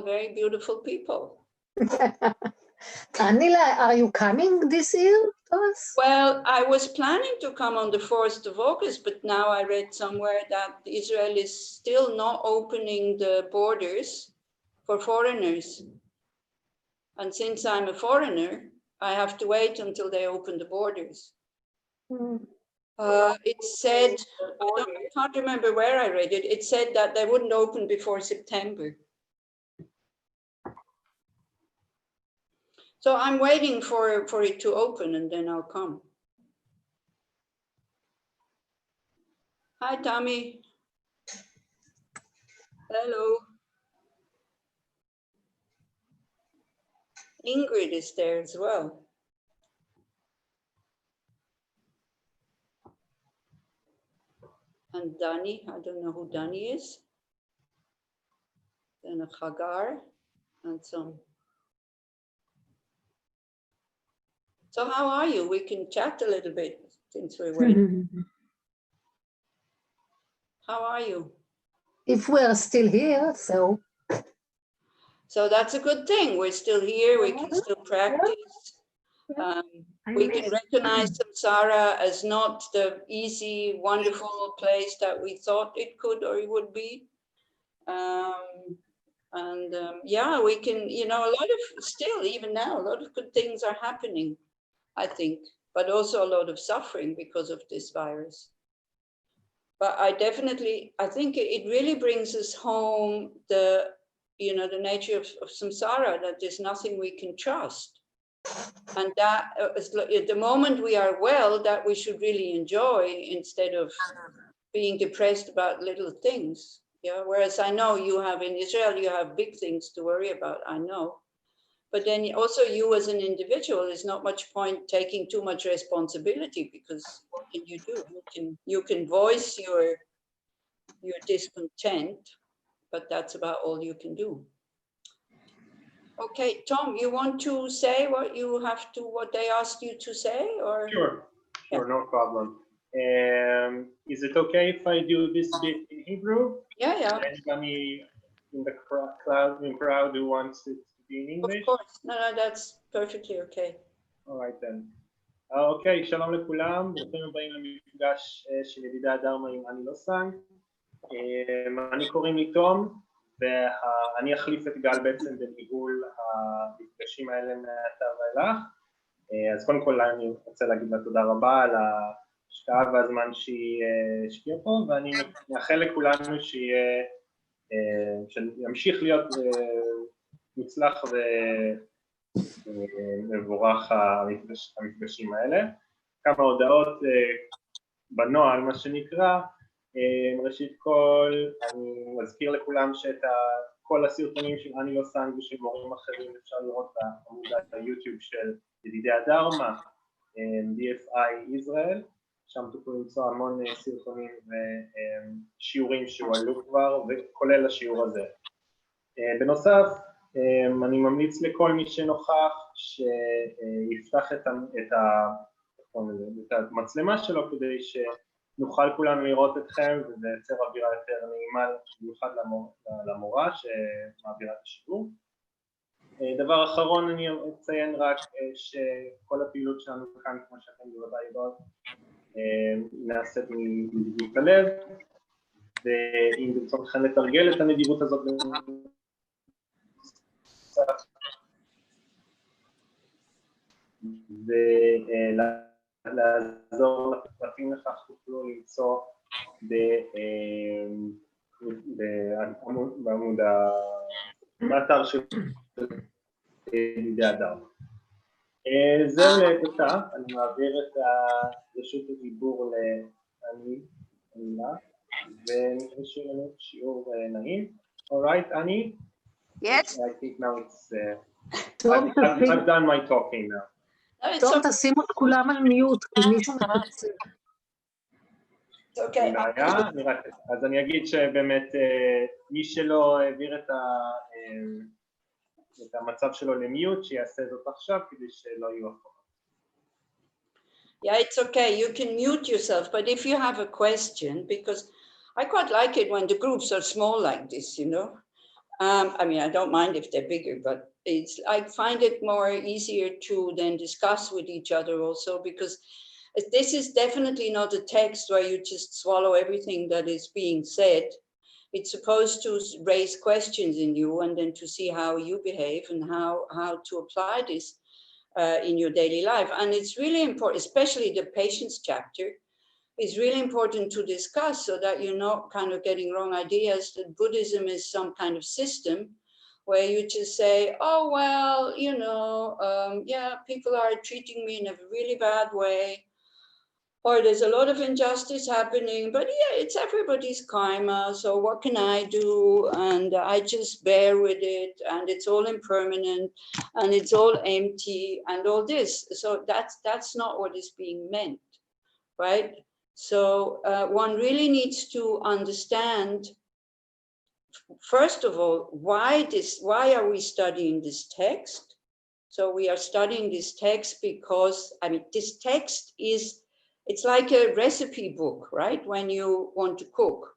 very beautiful people. Anila, are you coming this year to us? Well, I was planning to come on the 4th of August, but now I read somewhere that Israel is still not opening the borders for foreigners. And since I'm a foreigner, I have to wait until they open the borders. It said, I can't remember where I read it, it said that they wouldn't open before September. So I'm waiting for it to open and then I'll come. Hi, Tommy. Hello. Ingrid is there as well. And Dani, I don't know who Dani is. Then a Hagar and some. So how are you? We can chat a little bit since we're waiting. How are you? If we're still here, so. So that's a good thing. We're still here. We can still practice. We can recognize samsara as not the easy, wonderful place that we thought it could or it would be. Yeah, we can, you know, a lot of, still, even now, a lot of good things are happening, I think, but also a lot of suffering because of this virus. But I think it really brings us home the, you know, the nature of samsara, that there's nothing we can trust. And that at the moment we are well, that we should really enjoy instead of being depressed about little things. Yeah. Whereas I know you have in Israel, you have big things to worry about, I know. But then also you as an individual, there's not much point taking too much responsibility, because what can you do? You can voice your discontent, but that's about all you can do. Okay, Tom, you want to say what they asked you to say, or? Sure, no problem. Is it okay if I do this bit in Hebrew? Yeah. Anybody in the crowd who wants it to be in English? Of course, no, that's perfectly okay. All right then. אוקיי, שלום לכולם, ברוכים הבאים למפגש של ידידי הדרמה עם אני לוסנג. אני קוראים לי תום, ואני אחליף את גל בעצם בניהול המפגשים האלה מעתה ואילך. אז קודם כל אני רוצה להגיד לה תודה רבה על ההשקעה והזמן שהיא השקיעה פה, ואני מאחל לכולנו שימשיך להיות מוצלח ומבורך המפגשים האלה. כמה הודעות בנוהל, מה שנקרא. ראשית כל, אני מזכיר לכולם שאת כל הסרטונים של אני לוסנג ושל מורים אחרים אפשר לראות בעמודת היוטיוב של ידידי הדרמה, DFI ישראל, שם תוכלו למצוא המון סרטונים ושיעורים שהועלו כבר, וכולל השיעור הזה. בנוסף, אני ממליץ לכל מי שנוכח שיפתח את המצלמה שלו כדי שנוכל כולנו לראות אתכם, וזה יוצר אווירה יותר נעימה במיוחד למורה שמעבירה את השיעור. דבר אחרון, אני אציין רק שכל הפעילות שלנו כאן, כמו שאתם בוודאי יודעות, נעשית מנדיבות הלב, ואם ברצונכם לתרגל את הנדיבות הזאת ולעזור לפרטים לכך תוכלו למצוא בעמוד באתר של ידידי הדרמה. זהו לעתה, אני מעביר את רשות הדיבור לאנילה, ונשאיר לנו שיעור נעים. Alright, Annie? Yes. I think now it's... I've done my talking now. טוב, תשימו את כולם על מיוט, כי מישהו מקצר. אוקיי. אז אני אגיד שבאמת מי שלא העביר את המצב שלו למיוט, שיעשה זאת עכשיו כדי שלא יהיו הפרעות. Yeah, it's okay. You can mute yourself, but if you have a question, because I quite like it when the groups are small like this, you know. I mean, I don't mind if they're bigger, but I find it more easier to then discuss with each other also, because this is definitely not a text where you just swallow everything that is being said. It's supposed to raise questions in you and then to see how you behave and how to apply this in your daily life. And it's really important, especially the patience chapter, is really important to discuss so that you're not kind of getting wrong ideas that Buddhism is some kind of system where you just say, oh, well, you know, yeah, people are treating me in a really bad way, or there's a lot of injustice happening, but yeah, it's everybody's karma, so what can I do? And I just bear with it, and it's all impermanent, and it's all empty, and all this. So that's not what is being meant, right? So one really needs to understand, first of all, why are we studying this text? So we are studying this text because, I mean, this text is, it's like a recipe book, right? When you want to cook.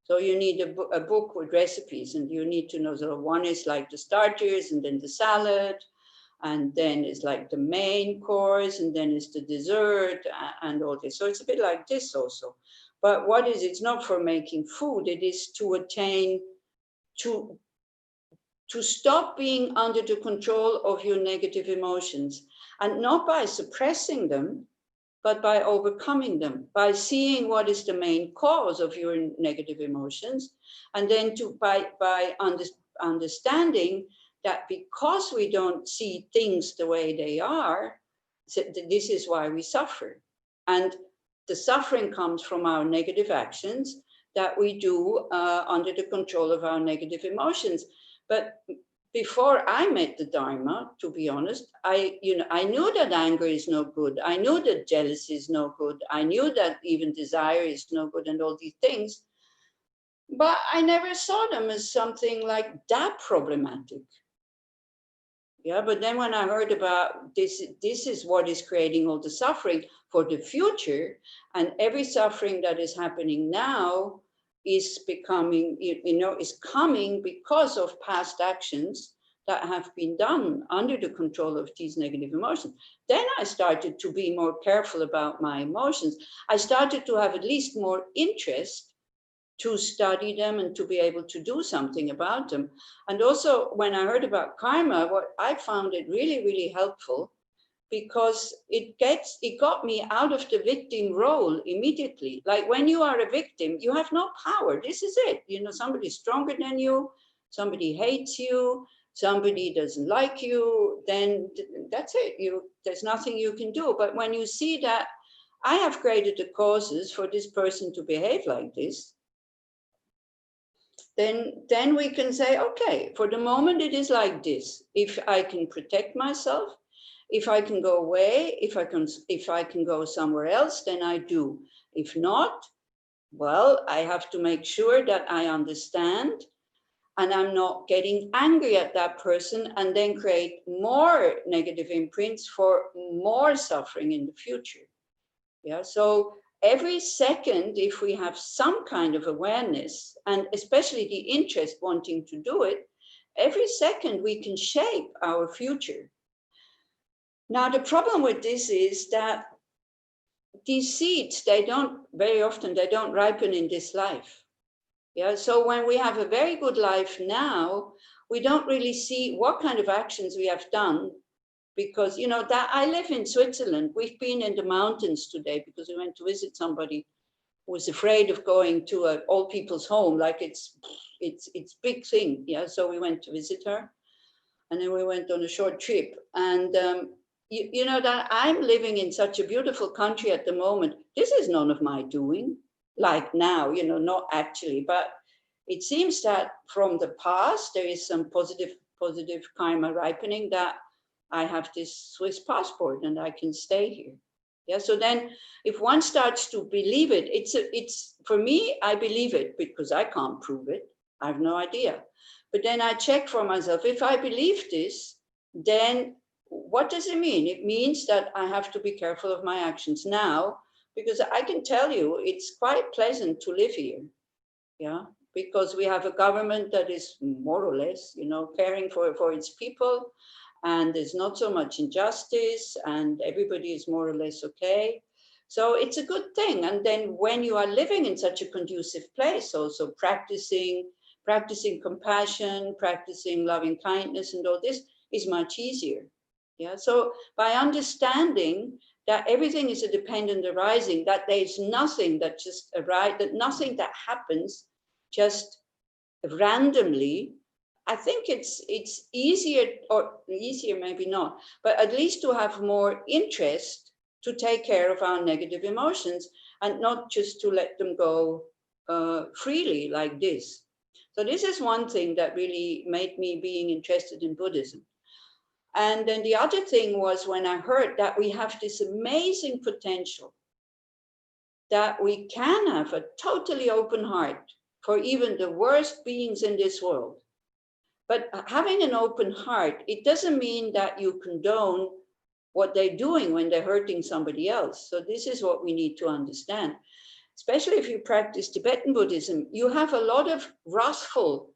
So you need a book with recipes, and you need to know, so one is like the starters, and then the salad, and then it's like the main course, and then it's the dessert and all this. So it's a bit like this also. But what is, it's not for making food, it is to attain, to stop being under the control of your negative emotions, and not by suppressing them, but by overcoming them, by seeing what is the main cause of your negative emotions, and then by understanding that because we don't see things the way they are, this is why we suffer. And the suffering comes from our negative actions that we do under the control of our negative emotions. But before I met the Dharma, to be honest, I knew that anger is no good. I knew that jealousy is no good. I knew that even desire is no good and all these things. But I never saw them as something like that problematic. Yeah, but then when I heard about this is what is creating all the suffering for the future, and every suffering that is happening now is becoming, is coming because of past actions that have been done under the control of these negative emotions. Then I started to be more careful about my emotions. I started to have at least more interest to study them and to be able to do something about them. And also when I heard about karma, what I found it really, really helpful, because it got me out of the victim role immediately. Like when you are a victim, you have no power. This is it. Somebody's stronger than you, somebody hates you, somebody doesn't like you, then that's it. There's nothing you can do. But when you see that I have created the causes for this person to behave like this, then we can say, okay, for the moment it is like this. If I can protect myself, if I can go away, if I can go somewhere else, then I do. If not, well, I have to make sure that I understand and I'm not getting angry at that person and then create more negative imprints for more suffering in the future. Yeah, so every second, if we have some kind of awareness, and especially the interest wanting to do it, every second we can shape our future. Now, the problem with this is that these seeds, very often they don't ripen in this life. Yeah, so when we have a very good life now, we don't really see what kind of actions we have done, because that I live in Switzerland. We've been in the mountains today because we went to visit somebody who was afraid of going to an old people's home, like it's big thing. Yeah, so we went to visit her, and then we went on a short trip. And that I'm living in such a beautiful country at the moment. This is none of my doing. Like now, not actually, but it seems that from the past there is some positive karma ripening, that I have this Swiss passport and I can stay here. Yeah. So then if one starts to believe it, it's for me, I believe it because I can't prove it. I have no idea. But then I check for myself, if I believe this, then what does it mean? It means that I have to be careful of my actions now, because I can tell you it's quite pleasant to live here. Yeah. because we have a government that is more or less, you know, caring for its people, and there's not so much injustice, and everybody is more or less okay. So it's a good thing. And then when you are living in such a conducive place, also practicing compassion, practicing loving kindness, and all this is much easier. Yeah. So by understanding that everything is a dependent arising, that there's nothing that just arises, that nothing that happens just randomly, I think it's easier, or easier maybe not, but at least to have more interest to take care of our negative emotions and not just to let them go freely like this. So this is one thing that really made me being interested in Buddhism. And then the other thing was when I heard that we have this amazing potential, that we can have a totally open heart for even the worst beings in this world. But having an open heart, it doesn't mean that you condone what they're doing when they're hurting somebody else. So this is what we need to understand. Especially if you practice Tibetan Buddhism, you have a lot of wrathful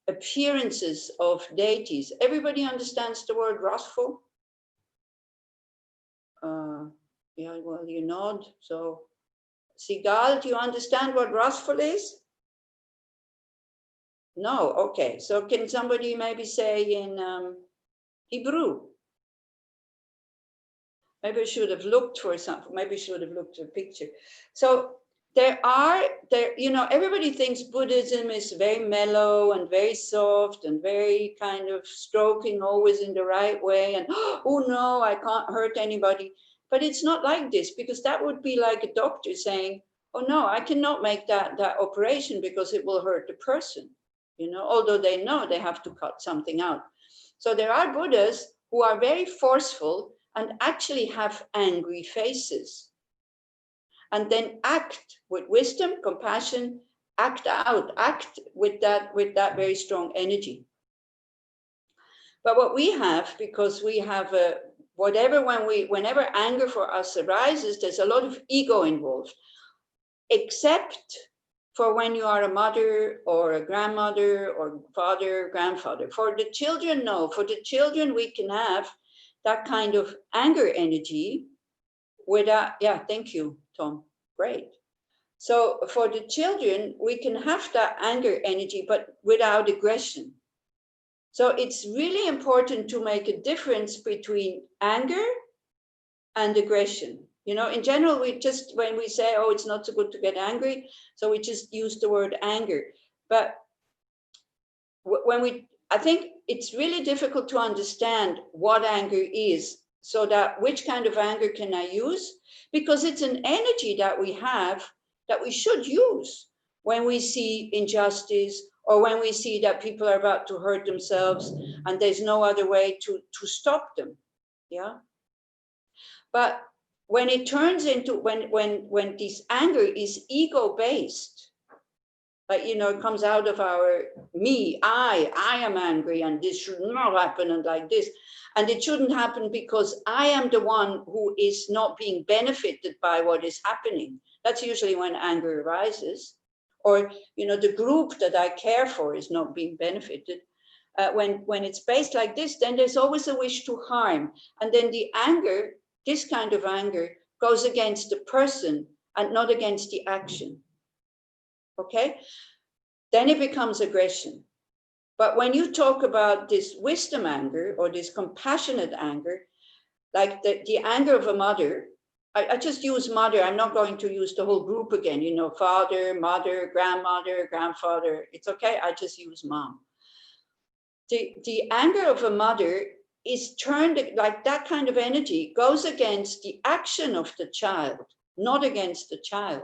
appearances of deities. Everybody understands the word wrathful? Yeah, well, you nod. So, Sigal, do you understand what wrathful is? No, okay. So can somebody maybe say in Hebrew? Maybe I should have looked for something. Maybe I should have looked at a picture. So you know, everybody thinks Buddhism is very mellow and very soft and very kind of stroking always in the right way. And, oh no, I can't hurt anybody. But it's not like this, because that would be like a doctor saying, oh no, I cannot make that operation because it will hurt the person. You know, although they know they have to cut something out. So there are Buddhas who are very forceful and actually have angry faces, and then act with wisdom, compassion, act with that very strong energy. But what we have, because we have whenever anger for us arises, there's a lot of ego involved, except for when you are a mother or a grandmother or father, grandfather. For the children, no. For the children, we can have that kind of anger energy without, yeah, thank you, Tom, great. So for the children, we can have that anger energy, but without aggression. So it's really important to make a difference between anger and aggression. You know, in general, when we say, oh, it's not so good to get angry, so we just use the word anger. But I think it's really difficult to understand what anger is, so that which kind of anger can I use? Because it's an energy that we have that we should use when we see injustice, or when we see that people are about to hurt themselves and there's no other way to stop them. Yeah. But when it turns into, when this anger is ego-based, like, you know, it comes out of our me, I am angry and this should not happen and like this. And it shouldn't happen because I am the one who is not being benefited by what is happening. That's usually when anger arises. Or, you know, the group that I care for is not being benefited. When it's based like this, then there's always a wish to harm. And then the anger, this kind of anger, goes against the person and not against the action. Okay? Then it becomes aggression. But when you talk about this wisdom anger or this compassionate anger, like the anger of a mother, I just use mother. I'm not going to use the whole group again, you know, father, mother, grandmother, grandfather. It's okay. I just use mom. The anger of a mother is turned, like that kind of energy goes against the action of the child, not against the child.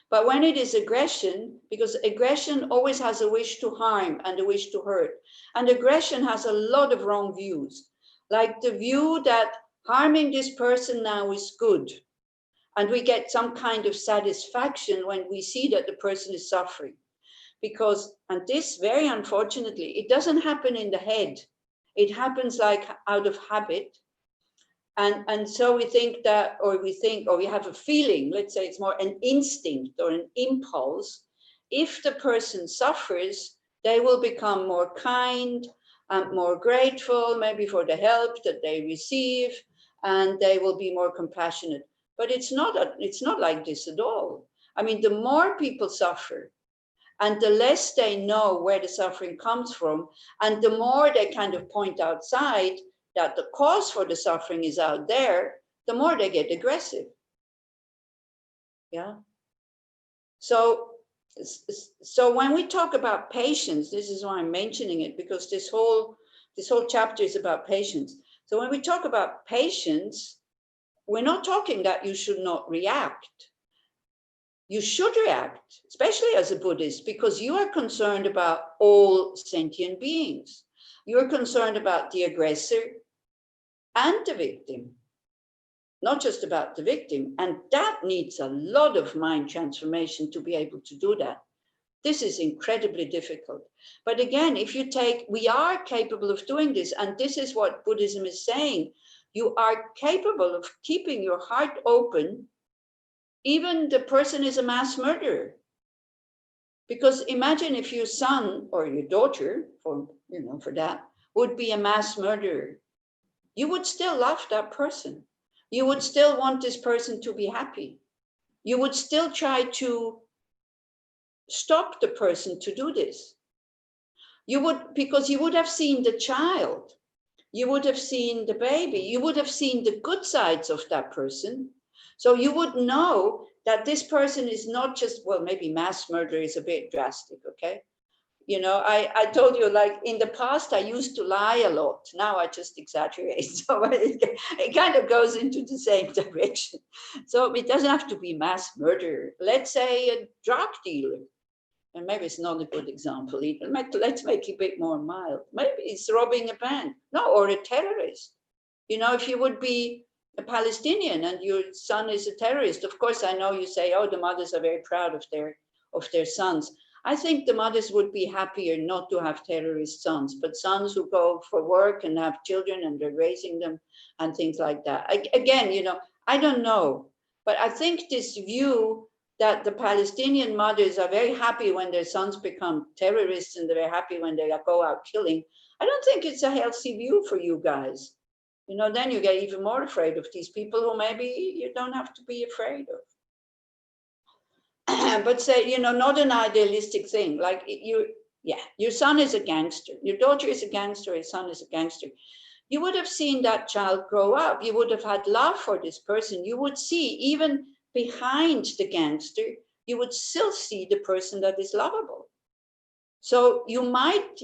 But when it is aggression, because aggression always has a wish to harm and a wish to hurt, and aggression has a lot of wrong views, like the view that harming this person now is good, and we get some kind of satisfaction when we see that the person is suffering. Because, and this very unfortunately, it doesn't happen in the head, it happens like out of habit. And so we think that, or we have a feeling, let's say it's more an instinct or an impulse, if the person suffers, they will become more kind and more grateful, maybe for the help that they receive, and they will be more compassionate. But it's not like this at all. I mean, the more people suffer, and the less they know where the suffering comes from, and the more they kind of point outside that the cause for the suffering is out there, the more they get aggressive. Yeah. So when we talk about patience, this is why I'm mentioning it, because this whole chapter is about patience. So when we talk about patience, we're not talking that you should not react. You should react, especially as a Buddhist, because you are concerned about all sentient beings. You're concerned about the aggressor and the victim, not just about the victim. And that needs a lot of mind transformation to be able to do that. This is incredibly difficult. But again, we are capable of doing this. And this is what Buddhism is saying. You are capable of keeping your heart open. Even the person is a mass murderer. Because imagine if your son or your daughter, for that, would be a mass murderer. You would still love that person. You would still want this person to be happy. You would still try to stop the person to do this. Because you would have seen the child. You would have seen the baby. You would have seen the good sides of that person. So you would know that this person is not just, well, maybe mass murder is a bit drastic, okay? I told you, like, in the past, I used to lie a lot. Now I just exaggerate. So it kind of goes into the same direction. So it doesn't have to be mass murder. Let's say a drug dealer. And maybe it's not a good example either. Let's make it a bit more mild. Maybe it's robbing a bank. No, or a terrorist. If you would be a Palestinian and your son is a terrorist, of course, I know you say, oh, the mothers are very proud of their sons. I think the mothers would be happier not to have terrorist sons, but sons who go for work and have children and they're raising them and things like that. Again, I don't know, but I think this view that the Palestinian mothers are very happy when their sons become terrorists and they're happy when they go out killing, I don't think it's a healthy view for you guys. Then you get even more afraid of these people who maybe you don't have to be afraid of. But say, not an idealistic thing. Like your son is a gangster. Your daughter is a gangster. Your son is a gangster. You would have seen that child grow up. You would have had love for this person. You would see, even behind the gangster, you would still see the person that is lovable. So you might,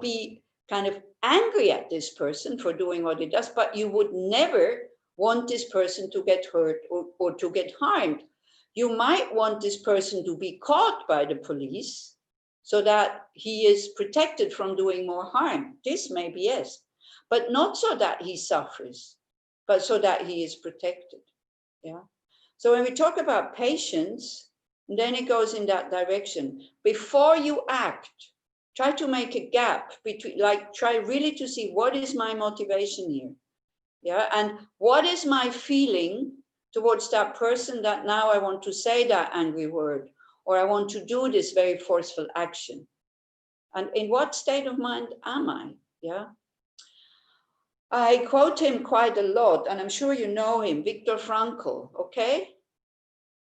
be kind of angry at this person for doing what he does, but you would never want this person to get hurt or to get harmed. You might want this person to be caught by the police so that he is protected from doing more harm. This maybe yes, but not so that he suffers, but so that he is protected. Yeah. So when we talk about patience, then it goes in that direction. Before you act, try to make a gap between, try really to see what is my motivation here. Yeah. And what is my feeling towards that person that now I want to say that angry word, or I want to do this very forceful action. And in what state of mind am I? Yeah. I quote him quite a lot, and I'm sure you know him, Viktor Frankl, okay?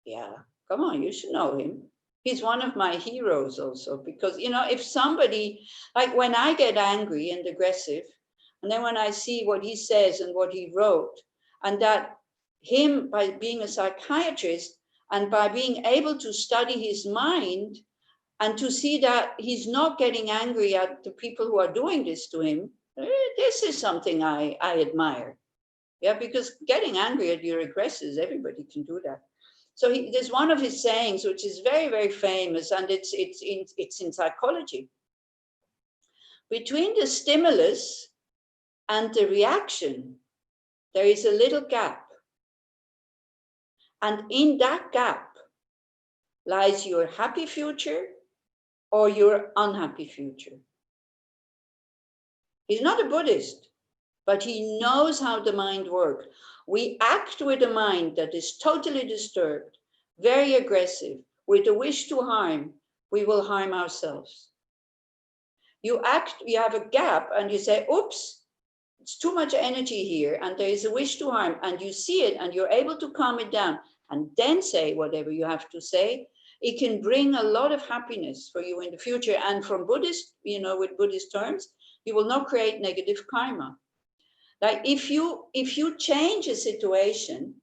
Yeah, come on, you should know him. He's one of my heroes also, because, if somebody, like when I get angry and aggressive, and then when I see what he says and what he wrote, and that him, by being a psychiatrist and by being able to study his mind and to see that he's not getting angry at the people who are doing this to him, this is something I admire. Yeah, because getting angry at your aggressors, everybody can do that. So there's one of his sayings, which is very, very famous, and it's in psychology. Between the stimulus and the reaction, there is a little gap. And in that gap lies your happy future or your unhappy future. He's not a Buddhist, but he knows how the mind works. We act with a mind that is totally disturbed, very aggressive, with a wish to harm, we will harm ourselves. You have a gap and you say, oops, it's too much energy here and there is a wish to harm, and you see it and you're able to calm it down and then say whatever you have to say. It can bring a lot of happiness for you in the future. And from Buddhist, with Buddhist terms, you will not create negative karma. Like if you change a situation,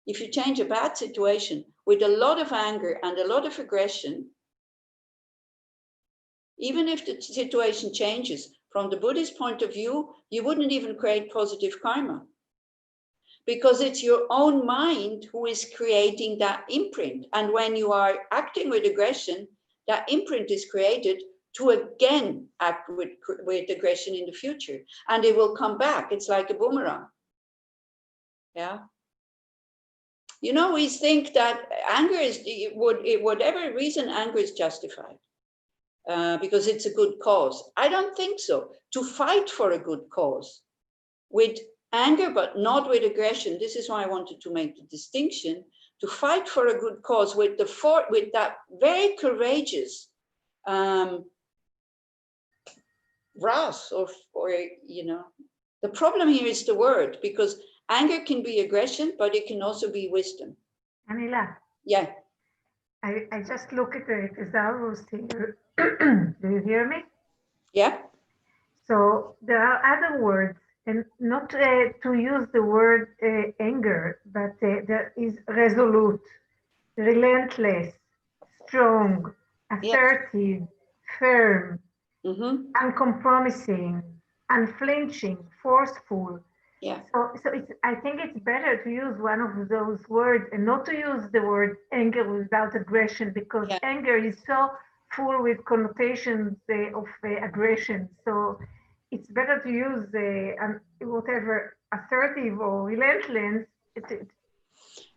if you change a bad situation with a lot of anger and a lot of aggression, even if the situation changes, from the Buddhist point of view, you wouldn't even create positive karma. Because it's your own mind who is creating that imprint. And when you are acting with aggression, that imprint is created to again act with aggression in the future. And it will come back. It's like a boomerang. Yeah. We think that anger is, whatever reason, anger is justified. Because it's a good cause. I don't think so. To fight for a good cause with anger, but not with aggression. This is why I wanted to make the distinction. To fight for a good cause with that very courageous wrath, or the problem here is the word, because anger can be aggression, but it can also be wisdom. Anila. Yeah. I just look at the thesaurus here. Do you hear me? Yeah. So there are other words, and not to use the word anger, but there is resolute, relentless, strong, assertive, firm, uncompromising, unflinching, forceful. Yeah. So I think it's better to use one of those words and not to use the word anger without aggression, because anger is so full with connotations of aggression. So it's better to use whatever assertive or relentless.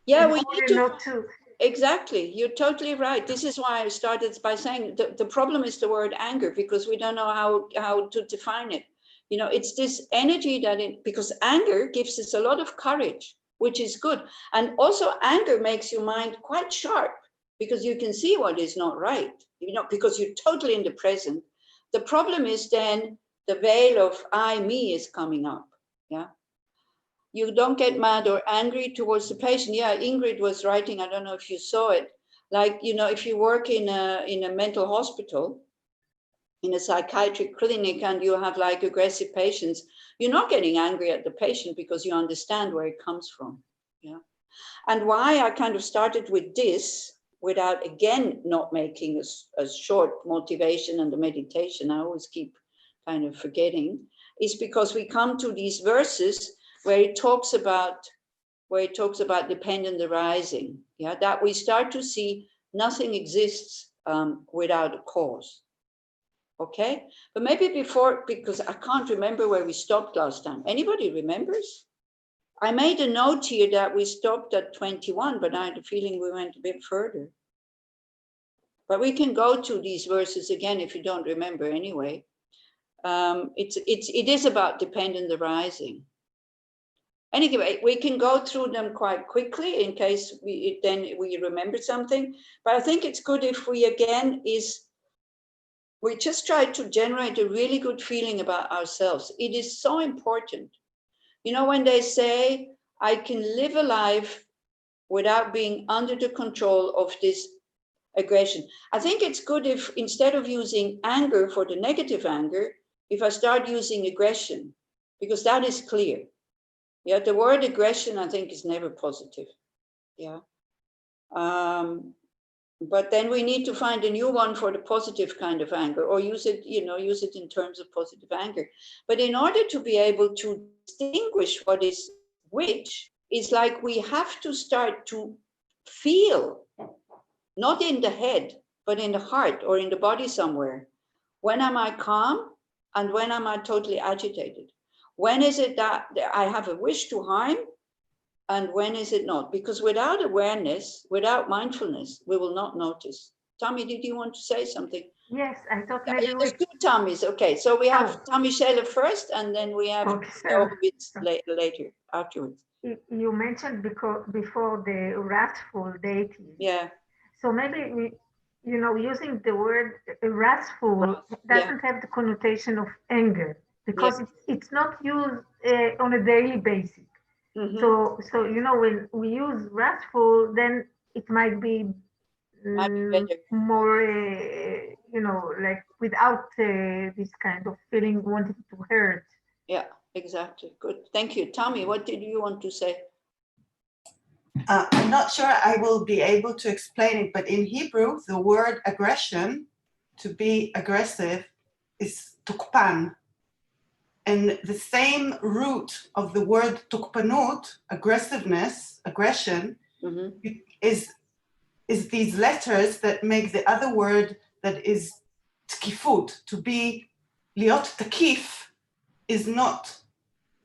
Yeah, we need to. Not to. Exactly, you're totally right. This is why I started by saying the problem is the word anger, because we don't know how to define it. It's this energy because anger gives us a lot of courage, which is good. And also anger makes your mind quite sharp, because you can see what is not right, because you're totally in the present. The problem is then the veil of I, me is coming up. Yeah. You don't get mad or angry towards the patient. Yeah, Ingrid was writing, I don't know if you saw it, like, if you work in a mental hospital, in a psychiatric clinic, and you have like aggressive patients, you're not getting angry at the patient because you understand where it comes from. Yeah. And why I kind of started with this, without again not making a short motivation and the meditation, I always keep kind of forgetting, is because we come to these verses where it talks about dependent arising. Yeah, that we start to see nothing exists without a cause. Okay, but maybe before, because I can't remember where we stopped last time. Anybody remembers? I made a note here that we stopped at 21, but I had a feeling we went a bit further. But we can go to these verses again if you don't remember anyway. It is about dependent arising. Anyway, we can go through them quite quickly in case we remember something. But I think it's good if we just try to generate a really good feeling about ourselves. It is so important. When they say, I can live a life without being under the control of this aggression. I think it's good if, instead of using anger for the negative anger, if I start using aggression, because that is clear. Yeah, the word aggression, I think, is never positive. Yeah. But then we need to find a new one for the positive kind of anger, or use it in terms of positive anger. But in order to be able to distinguish what is which, it's like we have to start to feel, not in the head, but in the heart or in the body somewhere. When am I calm and when am I totally agitated? When is it that I have a wish to harm? And when is it not? Because without awareness, without mindfulness, we will not notice. Tommy, did you want to say something? Yes, I thought maybe there's two Tommys. Okay, so we have Tommy Scheller first, and then we have Horowitz later, afterwards. You mentioned before the wrathful deity. Yeah. So maybe using the word wrathful doesn't have the connotation of anger because it's not used on a daily basis. So when we use wrathful, then it might be more, like without this kind of feeling wanted to hurt. Yeah, exactly. Good. Thank you. Tommy, what did you want to say? I'm not sure I will be able to explain it, but in Hebrew, the word aggression, to be aggressive, is tukpan. And the same root of the word tukpanut, aggressiveness, aggression, is these letters that make the other word that is tkifut. To be liot takif is not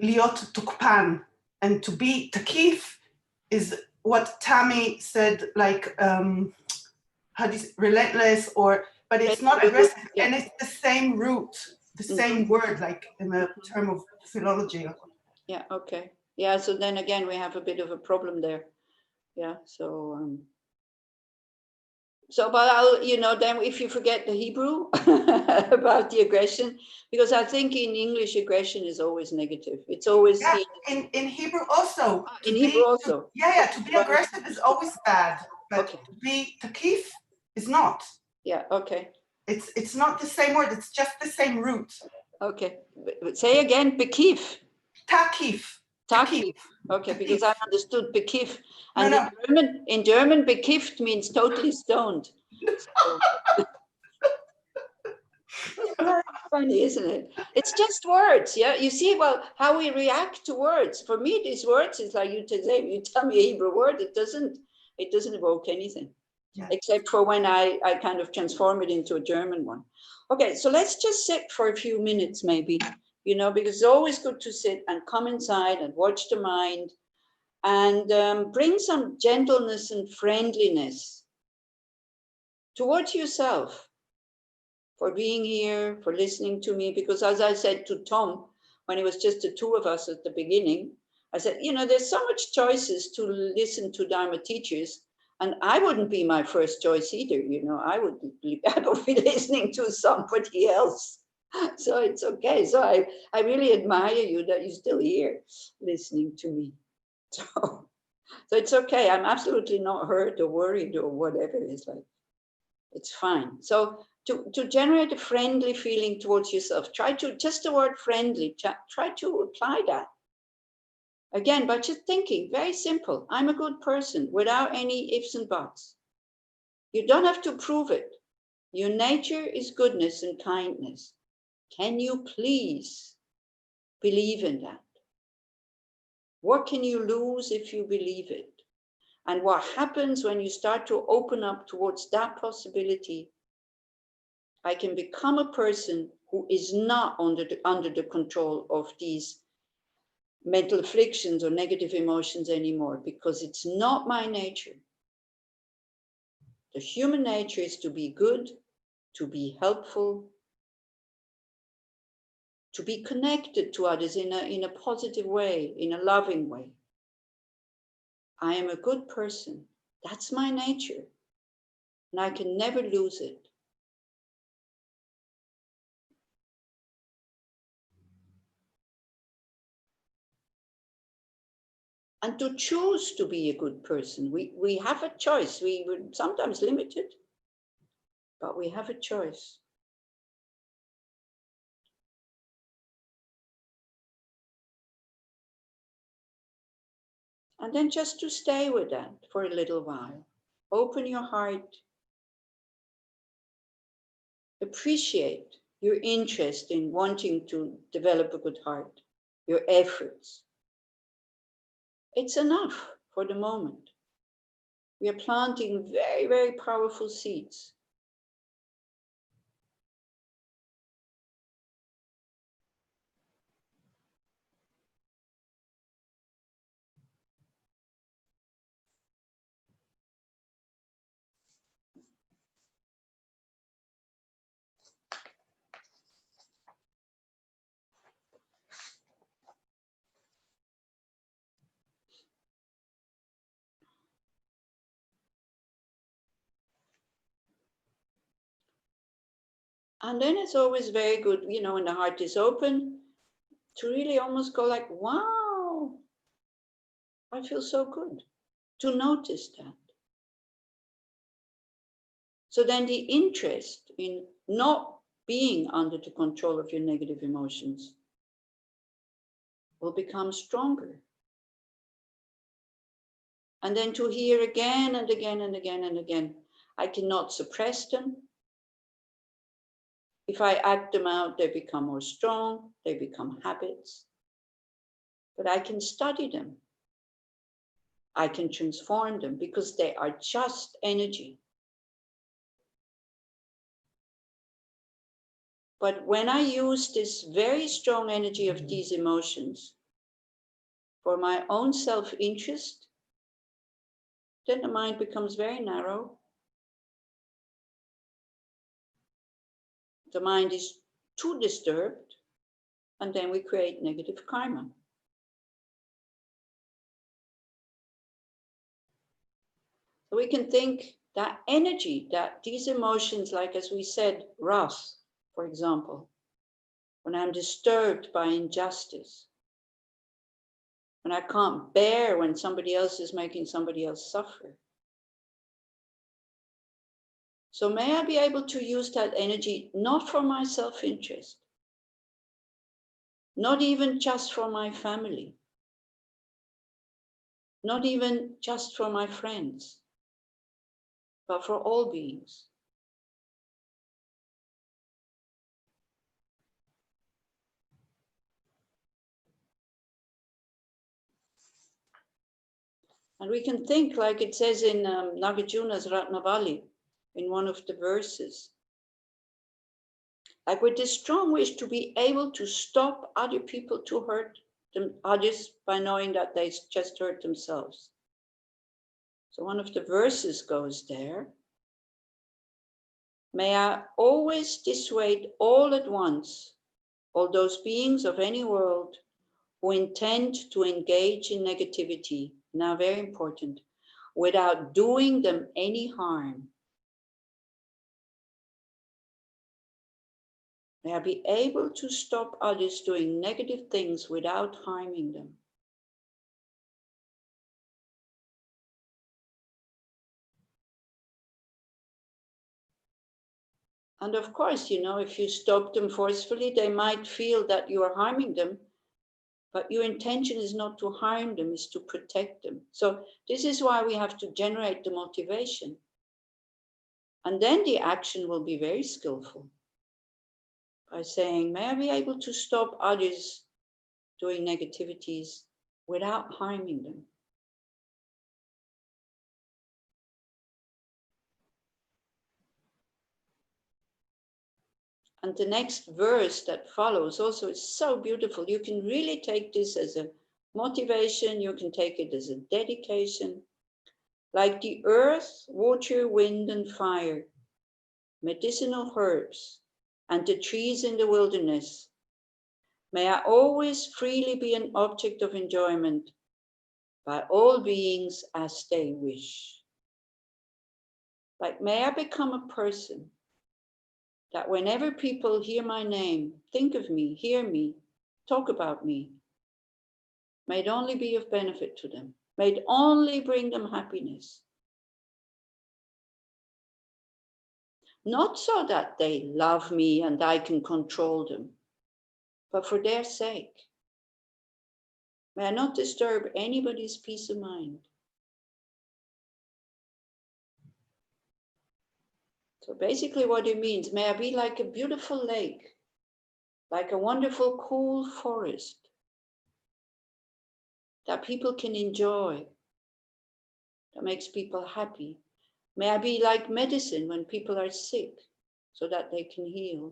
liot tukpan. And to be takif is what Tammy said, like, relentless, but it's not aggressive, and it's the same root, the same word, like in the term of philology. Yeah, okay. Yeah, so then again, we have a bit of a problem there. Yeah, so, but I'll, then if you forget the Hebrew about the aggression, because I think in English, aggression is always negative. It's always... Yeah, in Hebrew also. In Hebrew also. Yeah, to be aggressive is always bad, but to be takif is not. Yeah, okay. It's not the same word, it's just the same root. Okay, say again, bekif. Takif. Takif. Okay, because I understood bekif. And No. in German, bekift means totally stoned. So. Funny, isn't it? It's just words, yeah. You see, well, how we react to words. For me, these words is like you tell me a Hebrew word, it doesn't evoke anything, except for when I kind of transform it into a German one. Okay, so let's just sit for a few minutes, maybe, because it's always good to sit and come inside and watch the mind and bring some gentleness and friendliness towards yourself. For being here, for listening to me, because as I said to Tom, when it was just the two of us at the beginning, I said, there's so much choices to listen to Dharma teachers, and I wouldn't be my first choice either, I would be listening to somebody else. So it's okay. So I really admire you that you're still here listening to me. So it's okay. I'm absolutely not hurt or worried or whatever. It's like, it's fine. So to generate a friendly feeling towards yourself, just the word friendly, try to apply that. Again, by just thinking, very simple, I'm a good person without any ifs and buts. You don't have to prove it. Your nature is goodness and kindness. Can you please believe in that? What can you lose if you believe it? And what happens when you start to open up towards that possibility? I can become a person who is not under the control of these mental afflictions or negative emotions anymore, because it's not my nature. The human nature is to be good, to be helpful, to be connected to others in a positive way, in a loving way. I am a good person. That's my nature. And I can never lose it. And to choose to be a good person, we have a choice. We're sometimes limited, but we have a choice. And then just to stay with that for a little while. Open your heart. Appreciate your interest in wanting to develop a good heart, your efforts. It's enough for the moment. We are planting very, very powerful seeds. And then it's always very good, you know, when the heart is open, to really almost go like, wow, I feel so good, to notice that. So then the interest in not being under the control of your negative emotions will become stronger. And then to hear again and again and again and again, I cannot suppress them. If I act them out, they become more strong, they become habits. But I can study them. I can transform them because they are just energy. But when I use this very strong energy of these emotions for my own self-interest, then the mind becomes very narrow. The mind is too disturbed, and then we create negative karma. So we can think that energy, that these emotions, like as we said, wrath, for example, when I'm disturbed by injustice, when I can't bear when somebody else is making somebody else suffer. So may I be able to use that energy not for my self-interest, not even just for my family, not even just for my friends, but for all beings. And we can think like it says in Nagarjuna's Ratnavali, in one of the verses, like with this strong wish to be able to stop other people to hurt others by knowing that they just hurt themselves. So one of the verses goes there. May I always dissuade all at once all those beings of any world who intend to engage in negativity, now very important, without doing them any harm. May I be able to stop others doing negative things without harming them. And of course, you know, if you stop them forcefully, they might feel that you are harming them, but your intention is not to harm them, is to protect them. So this is why we have to generate the motivation. And then the action will be very skillful. By saying, may I be able to stop others doing negativities without harming them. And the next verse that follows also is so beautiful. You can really take this as a motivation. You can take it as a dedication. Like the earth, water, wind, and fire, medicinal herbs, and the trees in the wilderness, may I always freely be an object of enjoyment by all beings as they wish. Like, may I become a person that whenever people hear my name, think of me, hear me, talk about me, may it only be of benefit to them. May it only bring them happiness. Not so that they love me and I can control them, but for their sake. May I not disturb anybody's peace of mind. So basically what it means, may I be like a beautiful lake, like a wonderful cool forest that people can enjoy, that makes people happy. May I be like medicine when people are sick, so that they can heal.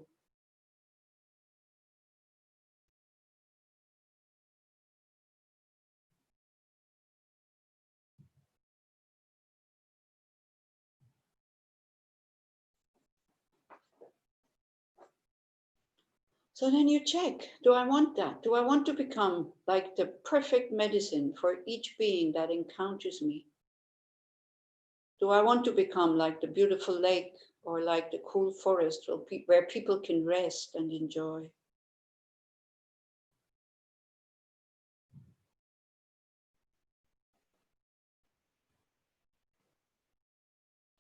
So then you check, do I want that? Do I want to become like the perfect medicine for each being that encounters me? Do I want to become like the beautiful lake or like the cool forest where people can rest and enjoy?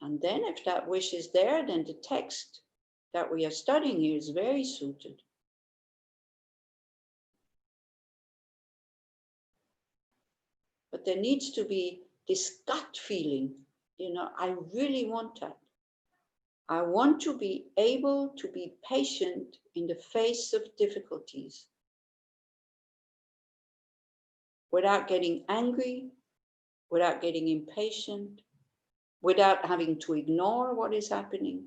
And then if that wish is there, then the text that we are studying here is very suited. But there needs to be this gut feeling, I really want that. I want to be able to be patient in the face of difficulties without getting angry, without getting impatient, without having to ignore what is happening.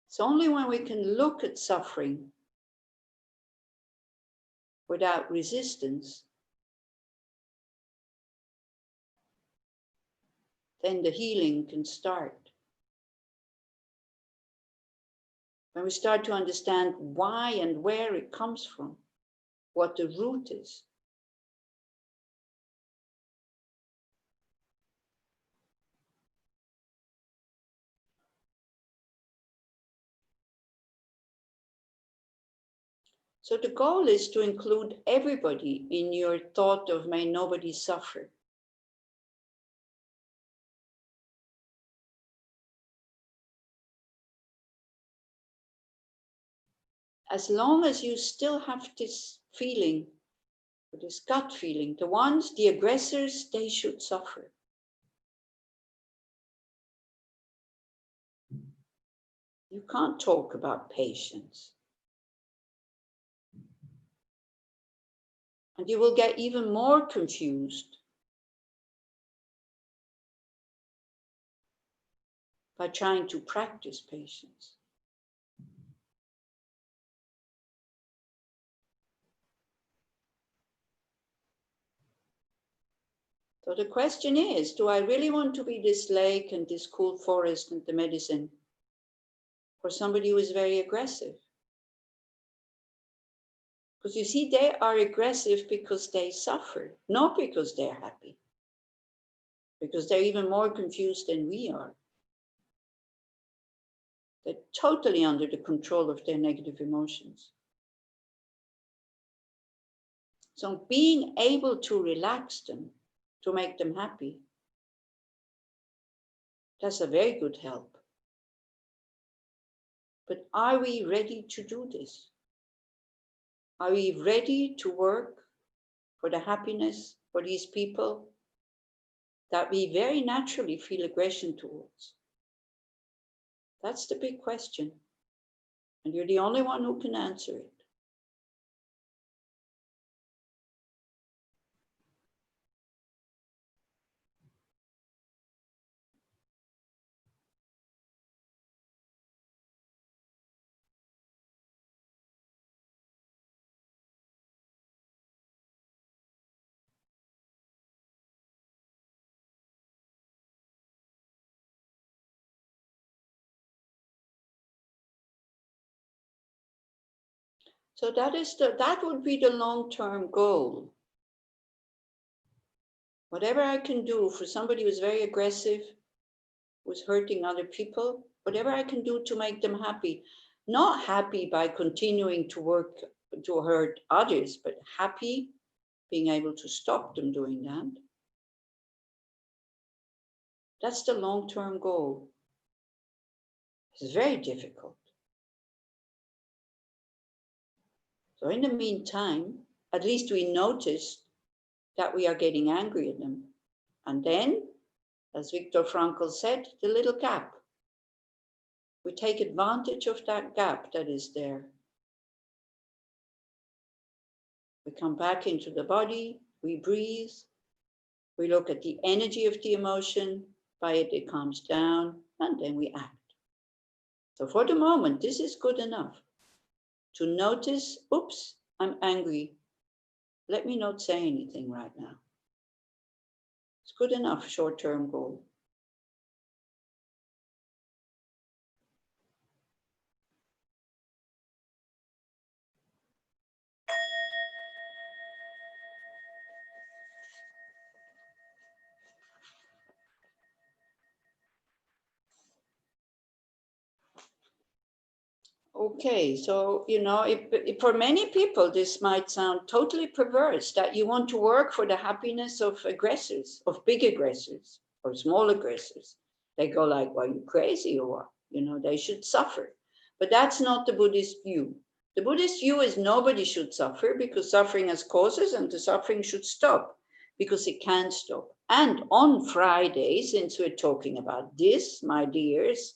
It's only when we can look at suffering without resistance, then the healing can start. When we start to understand why and where it comes from, what the root is. So the goal is to include everybody in your thought of may nobody suffer. As long as you still have this feeling, this gut feeling, the aggressors, they should suffer. You can't talk about patience. And you will get even more confused by trying to practice patience. So the question is, do I really want to be this lake and this cool forest and the medicine for somebody who is very aggressive? Because you see, they are aggressive because they suffer, not because they're happy. Because they're even more confused than we are. They're totally under the control of their negative emotions. So being able to relax them, to make them happy, that's a very good help. But are we ready to do this? Are we ready to work for the happiness for these people that we very naturally feel aggression towards? That's the big question. And you're the only one who can answer it. So that would be the long-term goal. Whatever I can do for somebody who's very aggressive, who's hurting other people, whatever I can do to make them happy. Not happy by continuing to work to hurt others, but happy being able to stop them doing that. That's the long-term goal. It's very difficult. So in the meantime, at least we notice that we are getting angry at them. And then, as Viktor Frankl said, the little gap. We take advantage of that gap that is there. We come back into the body, we breathe, we look at the energy of the emotion, by it calms down, and then we act. So for the moment, this is good enough to notice, oops, I'm angry. Let me not say anything right now. It's good enough short-term goal. Okay, so, you know, if for many people, this might sound totally perverse, that you want to work for the happiness of aggressors, of big aggressors or small aggressors. They go like, well, you crazy or what? You know, they should suffer. But that's not the Buddhist view. The Buddhist view is nobody should suffer because suffering has causes and the suffering should stop because it can stop. And on Friday, since we're talking about this, my dears,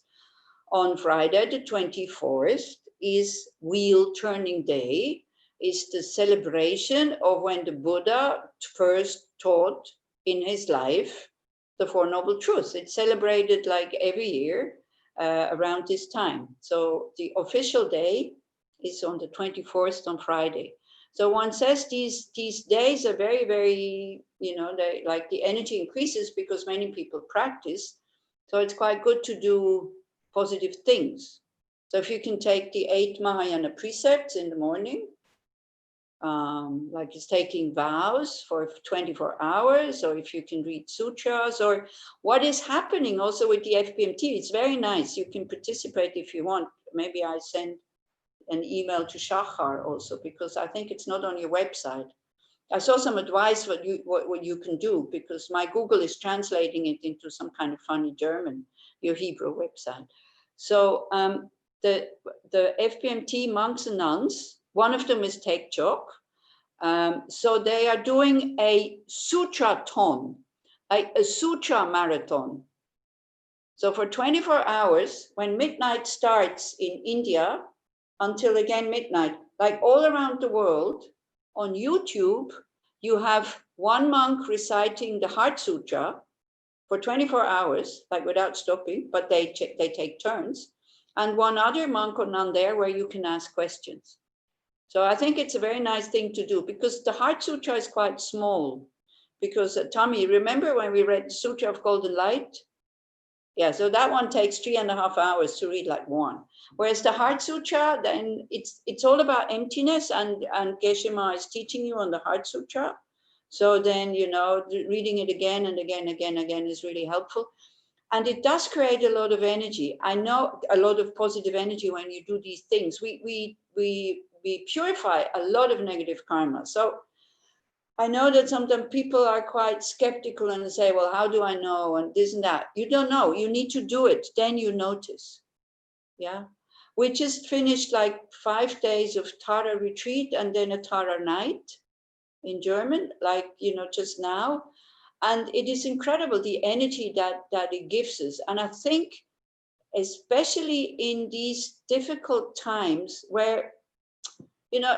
on Friday, the 24th, is Wheel Turning Day, is the celebration of when the Buddha first taught in his life the Four Noble Truths. It's celebrated like every year around this time. So the official day is on the 24th on Friday. So one says these days are very, very, you know, they, like the energy increases because many people practice. So it's quite good to do positive things. So if you can take the 8 Mahayana precepts in the morning, like it's taking vows for 24 hours, or if you can read sutras, or what is happening also with the FPMT, it's very nice. You can participate if you want. Maybe I send an email to Shachar also, because I think it's not on your website. I saw some advice what you can do, because my Google is translating it into some kind of funny German, your Hebrew website. So the FPMT monks and nuns, one of them is Take Chok. So they are doing a Sutra-ton, a Sutra Marathon. So for 24 hours, when midnight starts in India, until again midnight, like all around the world, on YouTube, you have one monk reciting the Heart Sutra for 24 hours, like without stopping, but they take turns, and one other monk or nun there where you can ask questions. So I think it's a very nice thing to do, because the Heart Sutra is quite small. Because Tommy, remember when we read Sutra of Golden Light? Yeah, so that one takes 3.5 hours to read like one. Whereas the Heart Sutra, then it's all about emptiness, and Geshe-ma is teaching you on the Heart Sutra. So then, you know, reading it again and again is really helpful. And it does create a lot of energy. I know a lot of positive energy when you do these things. We purify a lot of negative karma. So I know that sometimes people are quite skeptical and say, well, how do I know? And this and that. You don't know. You need to do it. Then you notice. Yeah. We just finished like 5 days of Tara retreat and then a Tara night in German, like, you know, just now. And it is incredible, the energy that it gives us. And I think, especially in these difficult times where, you know,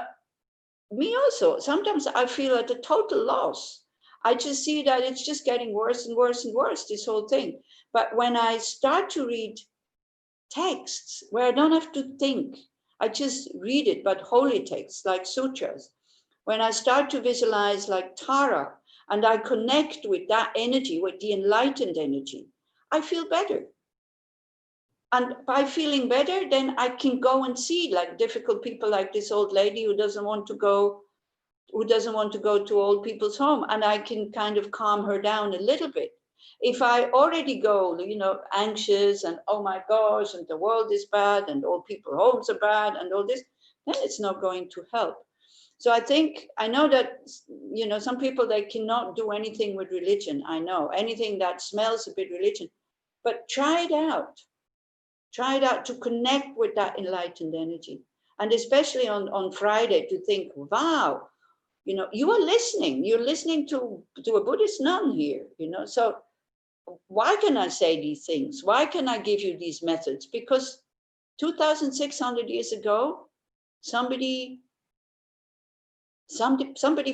me also, sometimes I feel at a total loss. I just see that it's just getting worse and worse and worse, this whole thing. But when I start to read texts where I don't have to think, I just read it, but holy texts like sutras, when I start to visualize like Tara, and I connect with that energy, with the enlightened energy, I feel better. And by feeling better, then I can go and see like difficult people, like this old lady who doesn't want to go to old people's home, and I can kind of calm her down a little bit. If I already go, you know, anxious and oh my gosh, and the world is bad and old people's homes are bad and all this, then it's not going to help. So I know that, you know, some people, they cannot do anything with religion. I know anything that smells a bit religion, but try it out. Try it out to connect with that enlightened energy. And especially on Friday, to think, wow, you know, you're listening to a Buddhist nun here, you know. So why can I say these things? Why can I give you these methods? Because 2,600 years ago, somebody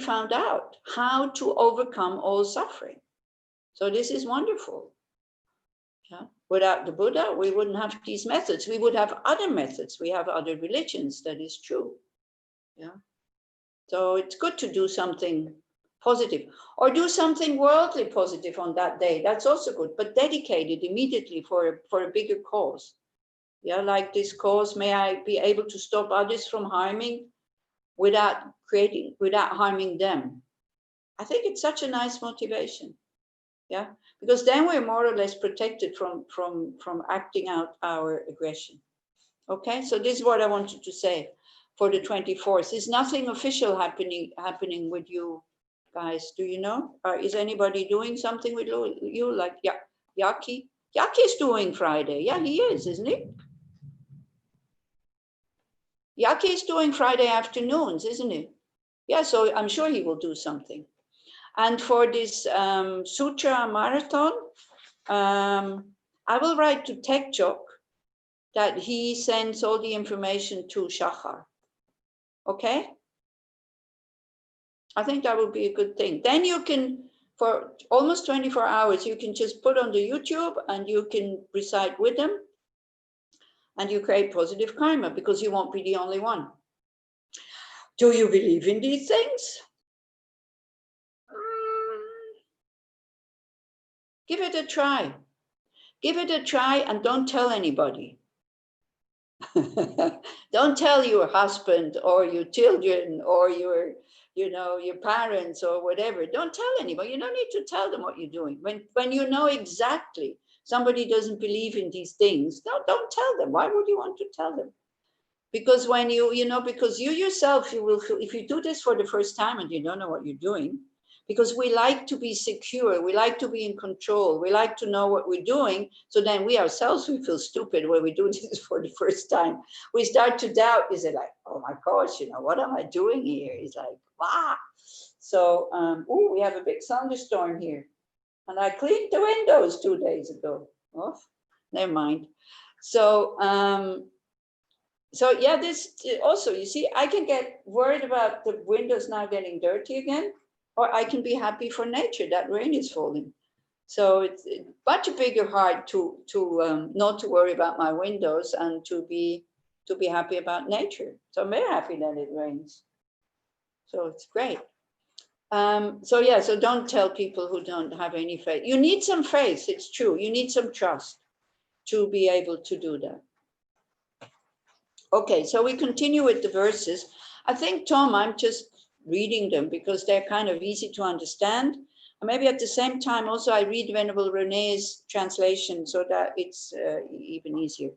found out how to overcome all suffering. So this is wonderful. Yeah. Without the Buddha, we wouldn't have these methods. We would have other methods. We have other religions. That is true. Yeah. So it's good to do something positive, or do something worldly positive on that day. That's also good, but dedicate it immediately for a bigger cause. Yeah, like this cause, may I be able to stop others from harming without harming them. I think it's such a nice motivation. Yeah, because then we're more or less protected from acting out our aggression. Okay, so this is what I wanted to say for the 24th. Is nothing official happening with you guys? Do you know? Or is anybody doing something with you? Like Yaki? Yaki is doing Friday. Yeah, he is, isn't he? Yaki is doing Friday afternoons, isn't he? Yeah, so I'm sure he will do something. And for this Sutra Marathon, I will write to Tech Jock that he sends all the information to Shachar. Okay? I think that would be a good thing. Then you can, for almost 24 hours, you can just put on the YouTube and you can recite with them and you create positive karma because you won't be the only one. Do you believe in these things? Give it a try. Give it a try and don't tell anybody. Don't tell your husband or your children or your parents or whatever. Don't tell anybody. You don't need to tell them what you're doing. When you know exactly somebody doesn't believe in these things, don't tell them. Why would you want to tell them? Because when because you yourself, you will feel, if you do this for the first time and you don't know what you're doing, because we like to be secure, we like to be in control, we like to know what we're doing. So then we ourselves, we feel stupid when we do this for the first time. We start to doubt, is it like, oh my gosh, what am I doing here? It's like, wow. So, we have a big thunderstorm here. And I cleaned the windows 2 days ago. Oh, never mind. So, yeah, this also, you see, I can get worried about the windows now getting dirty again, or I can be happy for nature that rain is falling. So it's much a bigger heart to not to worry about my windows and to be happy about nature. So I'm very happy that it rains. So it's great. So yeah, so don't tell people who don't have any faith. You need some faith, it's true. You need some trust to be able to do that. Okay, so we continue with the verses. I think, Tom, I'm just reading them because they're kind of easy to understand. And maybe at the same time, also I read Venerable René's translation so that it's even easier.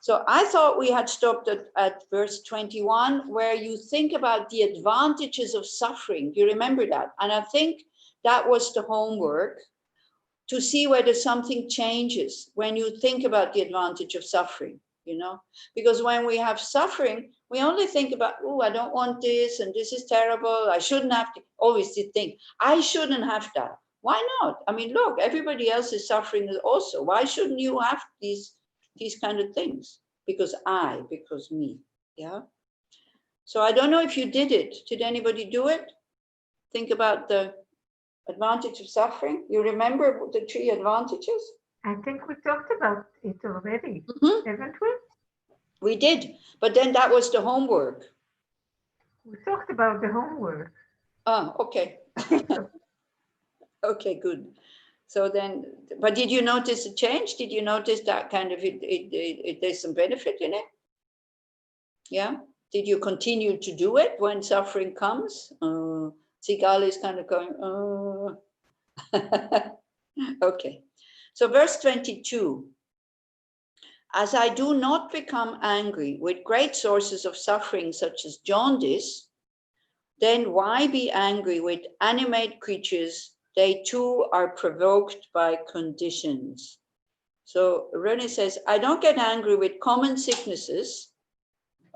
So I thought we had stopped at verse 21, where you think about the advantages of suffering. Do you remember that? And I think that was the homework, to see whether something changes when you think about the advantage of suffering. Because when we have suffering, we only think about, oh, I don't want this, and this is terrible. I shouldn't have to. Always think, I shouldn't have that. Why not? I mean, look, everybody else is suffering also. Why shouldn't you have these kind of things? Because me. Yeah. So I don't know if you did it. Did anybody do it? Think about the advantage of suffering. You remember the 3 advantages? I think we talked about it already, haven't we? We did, but then that was the homework. We talked about the homework. Oh, okay. Okay, good. So then, but did you notice a change? Did you notice that kind of there's some benefit in it? Yeah. Did you continue to do it when suffering comes? Sigal is kind of going, Okay. So verse 22. As I do not become angry with great sources of suffering such as jaundice, then why be angry with animate creatures? They too are provoked by conditions. So René says, I don't get angry with common sicknesses.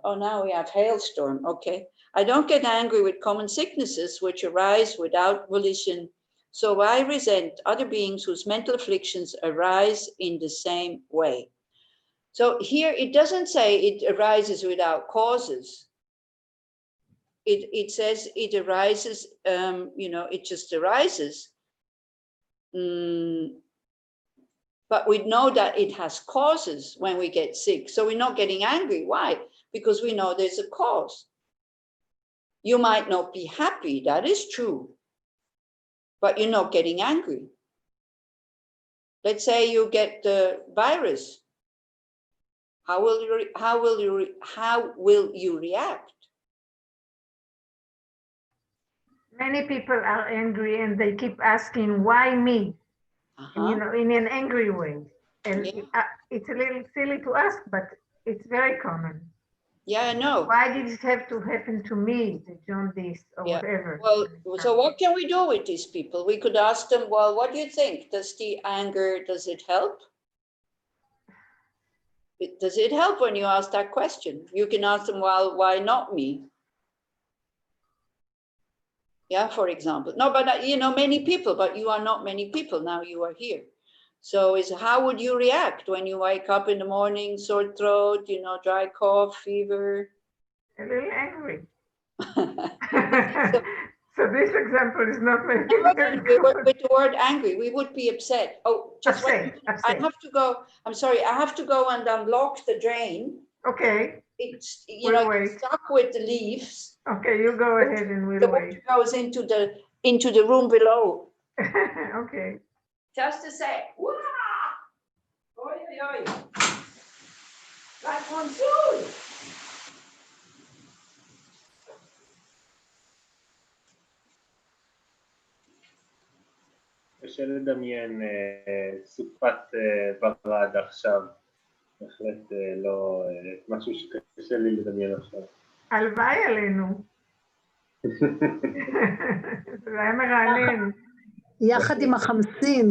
Oh, now we have hailstorm. Okay. I don't get angry with common sicknesses which arise without volition. So I resent other beings whose mental afflictions arise in the same way. So here it doesn't say it arises without causes. It says it arises, it just arises. But we know that it has causes when we get sick. So we're not getting angry. Why? Because we know there's a cause. You might not be happy, that is true, but you're not getting angry. Let's say you get the virus. How will you react? Many people are angry and they keep asking, why me? In an angry way. And it's a little silly to ask, but It's very common. Yeah, I know. Why did it have to happen to me, the jaundice or Yeah. whatever? Well, so what can we do with these people? We could ask them, well, what do you think? Does the anger, does it help? Does it help when you ask that question? You can ask them, well, why not me? Yeah, for example. No, but you know, many people, but you are not many people. Now you are here. So how would you react when you wake up in the morning, sore throat, you know, dry cough, fever? A little angry. So, So this example is not very we work with the word angry. We would be upset. Oh, just wait. I have to go. I'm sorry. I have to go and unlock the drain. Okay. It's, you We'll know, wait. stuck with the leaves. Okay, you go ahead and we'll The wait. water goes into the room below. Okay. Just a sec. Wah! Oi, oi, oi. Like monsoon. קשה לדמיין סופת ברד עכשיו, בהחלט לא משהו שקשה לי לדמיין עכשיו. הלוואי עלינו. זה היה מרענן. יחד עם החמסין.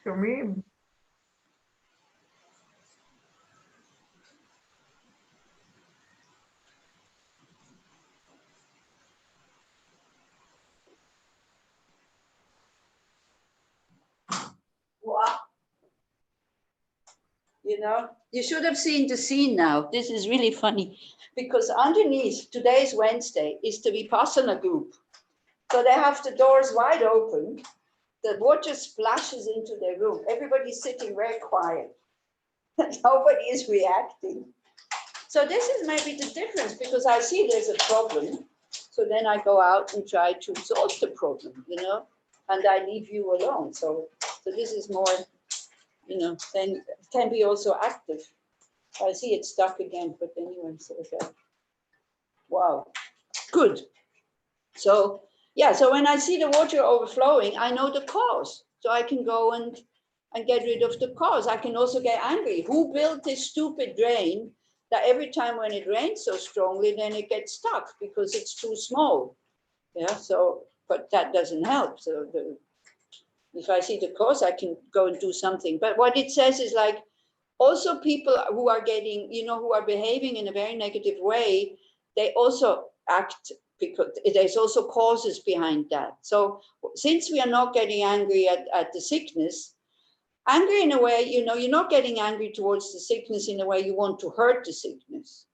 שומעים? Wow. You know, you should have seen the scene now. This is really funny because underneath today's Wednesday is the Vipassana group. So they have the doors wide open. The water splashes into their room. Everybody's sitting very quiet. Nobody is reacting. So this is maybe the difference because I see there's a problem. So then I go out and try to solve the problem, you know, and I leave you alone. So this is more, you know, then it can be also active. I see it's stuck again, but anyway, so okay. Wow, good. So yeah, so when I see the water overflowing, I know the cause. So I can go and get rid of the cause. I can also get angry. Who built this stupid drain that every time when it rains so strongly, then it gets stuck because it's too small? Yeah, so, but that doesn't help. So if I see the cause, I can go and do something. But what it says is like, also people who are getting, you know, who are behaving in a very negative way, they also act because there's also causes behind that. So since we are not getting angry at the sickness, angry in a way, you know, you're not getting angry towards the sickness in a way you want to hurt the sickness.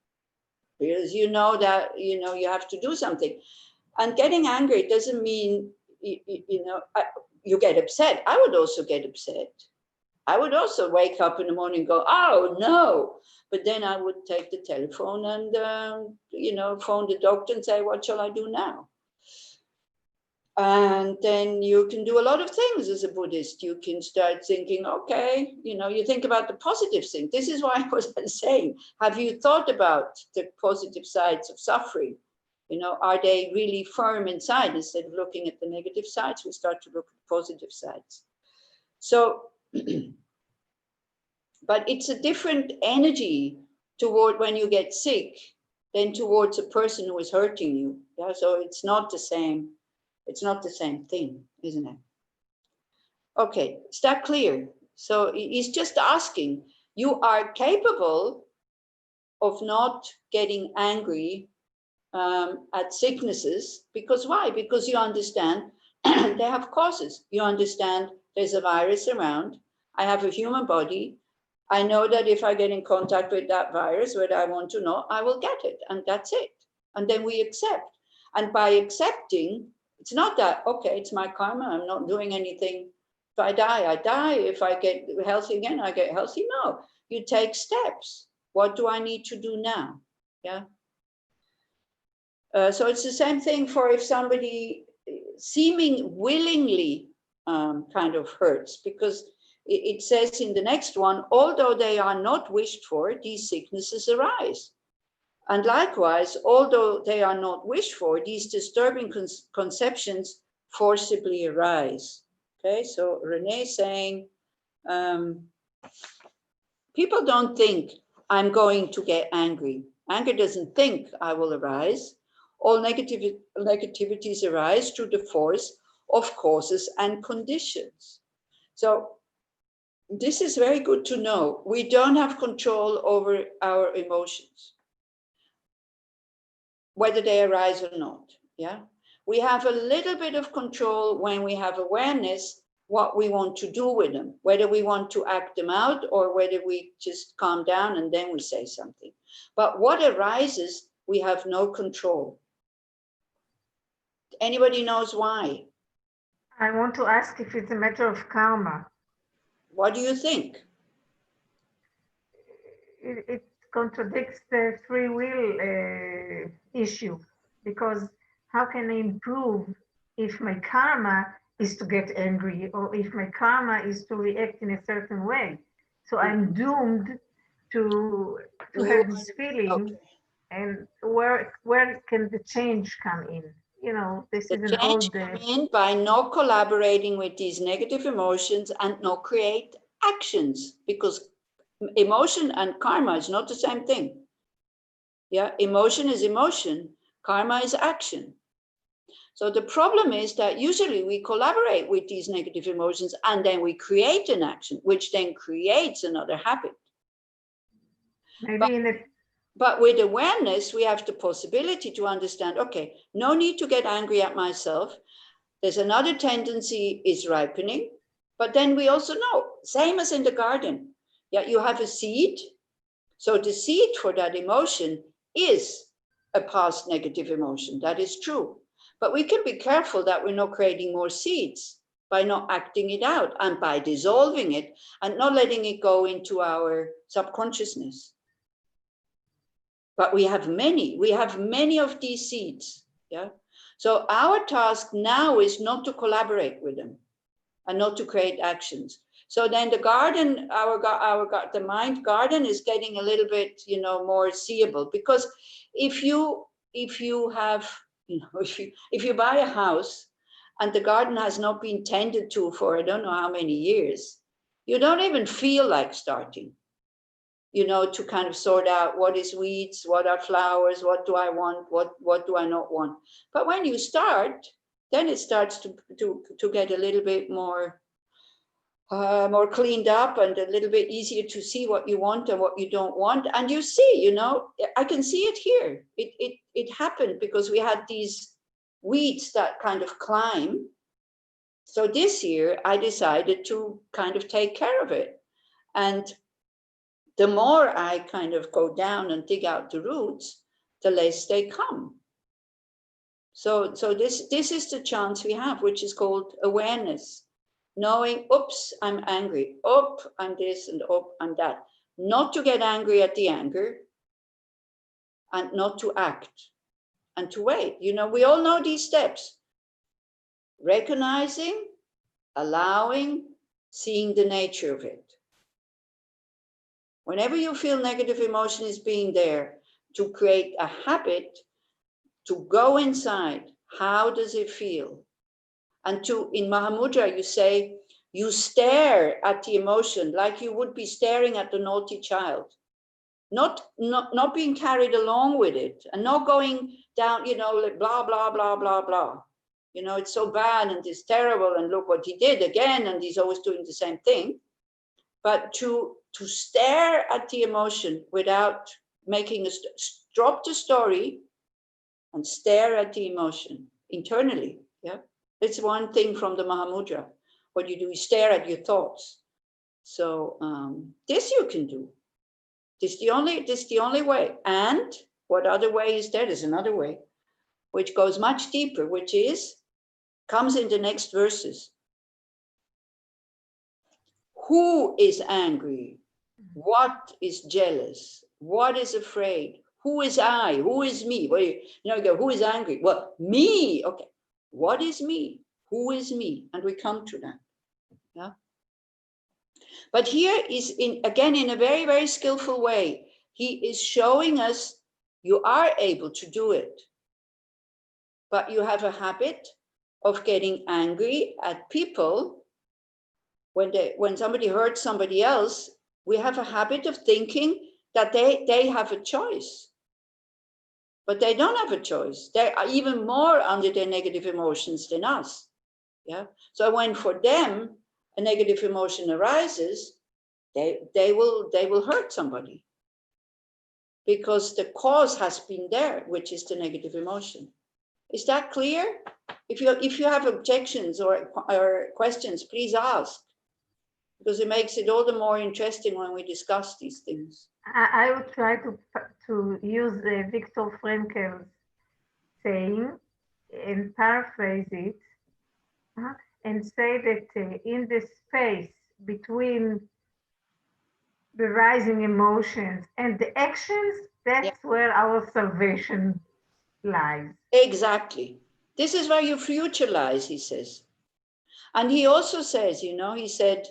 Because you know that, you know, you have to do something. And getting angry doesn't mean, you know, you get upset. I would also get upset. I would also wake up in the morning and go, oh no. But then I would take the telephone and, you know, phone the doctor and say, what shall I do now? And then you can do a lot of things as a Buddhist. You can start thinking, okay, you know, you think about the positive thing. This is why I was saying, have you thought about the positive sides of suffering? You know, are they really firm inside? Instead of looking at the negative sides, we start to look at the positive sides. So, but it's a different energy toward when you get sick than towards a person who is hurting you. Yeah, so it's not the same. It's not the same thing, isn't it? Okay, is that clear? So he's just asking, you are capable of not getting angry at sicknesses, because why? Because you understand they have causes. You understand there's a virus around. I have a human body. I know that if I get in contact with that virus, whether I want to know, I will get it, and that's it. And then we accept. And by accepting, it's not that, okay, it's my karma, I'm not doing anything. If I die, I die. If I get healthy again, I get healthy. No, you take steps. What do I need to do now? Yeah. So it's the same thing for if somebody seeming willingly kind of hurts, because it says in the next one, although they are not wished for, these sicknesses arise. And likewise, although they are not wished for, these disturbing conceptions forcibly arise. Okay, so Renee saying, people don't think I'm going to get angry. Anger doesn't think I will arise. All negativities arise through the force of causes and conditions. So this is very good to know. We don't have control over our emotions, whether they arise or not. Yeah, we have a little bit of control when we have awareness what we want to do with them, whether we want to act them out or whether we just calm down and then we say something. But what arises, we have no control. Anybody knows why? I want to ask if it's a matter of karma. What do you think? It contradicts the free will issue, because how can I improve if my karma is to get angry or if my karma is to react in a certain way? So I'm doomed to have this feeling. Okay. And where can the change come in? You know, this The is an change old. come in by not collaborating with these negative emotions and not create actions, because emotion and karma is not the same thing. Yeah, emotion is emotion, karma is action. So the problem is that usually we collaborate with these negative emotions and then we create an action, which then creates another habit. But with awareness, we have the possibility to understand, okay, no need to get angry at myself. There's another tendency is ripening, but then we also know, same as in the garden, yeah, you have a seed. So the seed for that emotion is a past negative emotion. That is true. But we can be careful that we're not creating more seeds by not acting it out and by dissolving it and not letting it go into our subconsciousness. But we have many of these seeds. Yeah. So our task now is not to collaborate with them and not to create actions. So then the garden, the mind garden is getting a little bit, more seeable, because if you have, if you buy a house and the garden has not been tended to for I don't know how many years, you don't even feel like starting, to kind of sort out what is weeds, what are flowers, what do I want, what do I not want. But when you start, then it starts to get a little bit more cleaned up and a little bit easier to see what you want and what you don't want. And you see, I can see it here. It happened because we had these weeds that kind of climb. So this year I decided to kind of take care of it. And the more I kind of go down and dig out the roots, the less they come. So this is the chance we have, which is called awareness. Knowing, oops, I'm angry. Oop, I'm this and oop, I'm that. Not to get angry at the anger and not to act and to wait. We all know these steps. Recognizing, allowing, seeing the nature of it. Whenever you feel negative emotion is being there, to create a habit, to go inside, how does it feel? And in Mahamudra, you say, you stare at the emotion like you would be staring at the naughty child, not being carried along with it and not going down, like blah, blah, blah, blah, blah. It's so bad and it's terrible and look what he did again and he's always doing the same thing. But to stare at the emotion without making drop the story and stare at the emotion internally. Yeah, it's one thing from the Mahamudra. What you do is stare at your thoughts. So this you can do. This the only way. And what other way is there? There's another way, which goes much deeper, which comes in the next verses. Who is angry? What is jealous? What is afraid? Who is I? Who is me? Well, you go, who is angry? Well, me. Okay. What is me? Who is me? And we come to that. Yeah. But here is again in a very, very skillful way. He is showing us you are able to do it. But you have a habit of getting angry at people when somebody hurts somebody else, we have a habit of thinking that they have a choice. But they don't have a choice. They are even more under their negative emotions than us. Yeah. So when for them a negative emotion arises, they will hurt somebody because the cause has been there, which is the negative emotion. Is that clear? If you have objections or questions, please ask, because it makes it all the more interesting when we discuss these things. I would try to use Viktor Frankl's saying and paraphrase it, and say that in the space between the rising emotions and the actions, that's where our salvation lies. Exactly. This is where your future lies, he says. And he also says, he said,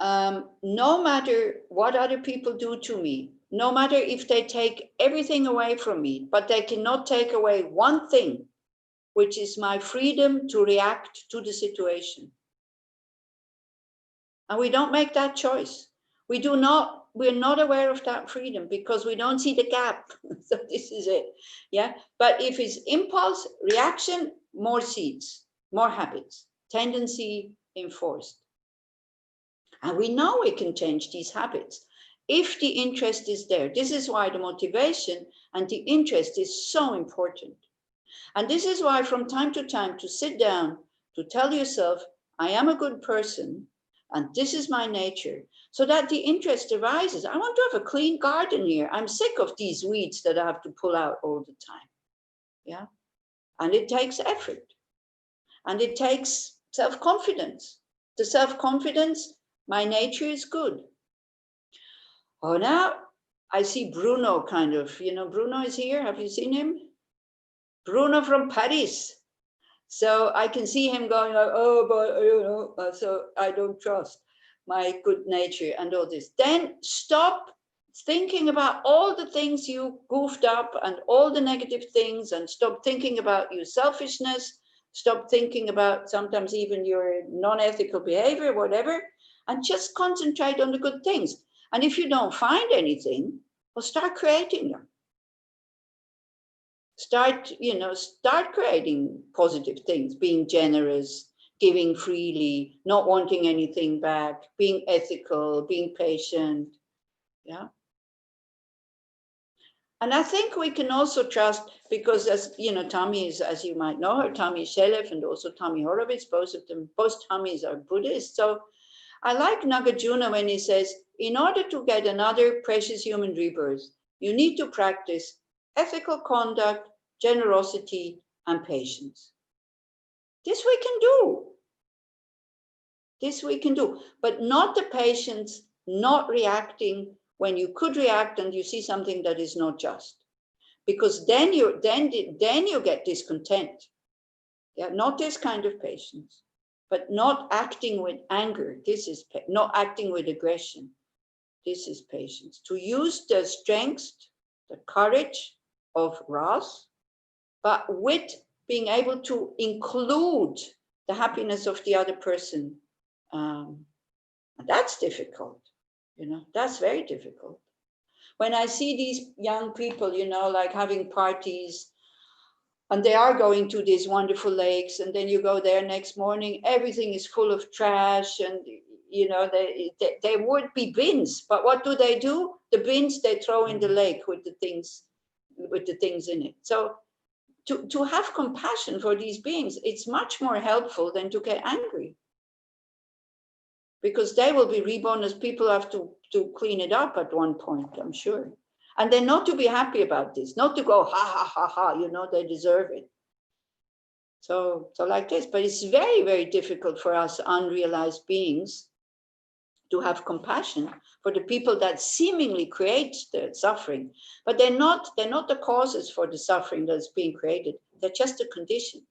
no matter what other people do to me, no matter if they take everything away from me, but they cannot take away one thing, which is my freedom to react to the situation. And we don't make that choice. We're not aware of that freedom because we don't see the gap. So this is it. Yeah. But if it's impulse, reaction, more seeds, more habits, tendency enforced. And we know we can change these habits if the interest is there. This is why the motivation and the interest is so important. And this is why from time to time to sit down, to tell yourself, I am a good person, and this is my nature, so that the interest arises. I want to have a clean garden here. I'm sick of these weeds that I have to pull out all the time. Yeah. And it takes effort. And it takes self-confidence. The self-confidence, my nature is good. Oh, now I see Bruno kind of, Bruno is here. Have you seen him? Bruno from Paris. So I can see him going like, oh, but so I don't trust my good nature and all this. Then stop thinking about all the things you goofed up and all the negative things, and stop thinking about your selfishness. Stop thinking about sometimes even your non-ethical behavior, whatever, and just concentrate on the good things. And if you don't find anything, well, start creating them. Start creating positive things, being generous, giving freely, not wanting anything back, being ethical, being patient. Yeah. And I think we can also trust, because as Tommy is, as you might know her, Tommy Shelef and also Tommy Horowitz, both Tommys are Buddhists. So I like Nagarjuna when he says, in order to get another precious human rebirth, you need to practice ethical conduct, generosity, and patience. This we can do. This we can do, but not the patience, not reacting when you could react and you see something that is not just, because then you get discontent. Yeah, not this kind of patience, but not acting with anger. This is not acting with aggression. This is patience. To use the strength, the courage of wrath, but with being able to include the happiness of the other person. That's difficult, that's very difficult. When I see these young people, like having parties, and they are going to these wonderful lakes, and then you go there next morning, everything is full of trash, and they would be bins, but what do? The bins they throw in the lake with the things in it. So to have compassion for these beings, it's much more helpful than to get angry, because they will be reborn as people have to clean it up at one point, I'm sure. And then not to be happy about this, not to go, ha, ha, ha, ha, they deserve it. So like this, but it's very, very difficult for us unrealized beings to have compassion for the people that seemingly create the suffering, but they're not the causes for the suffering that's being created. They're just a condition.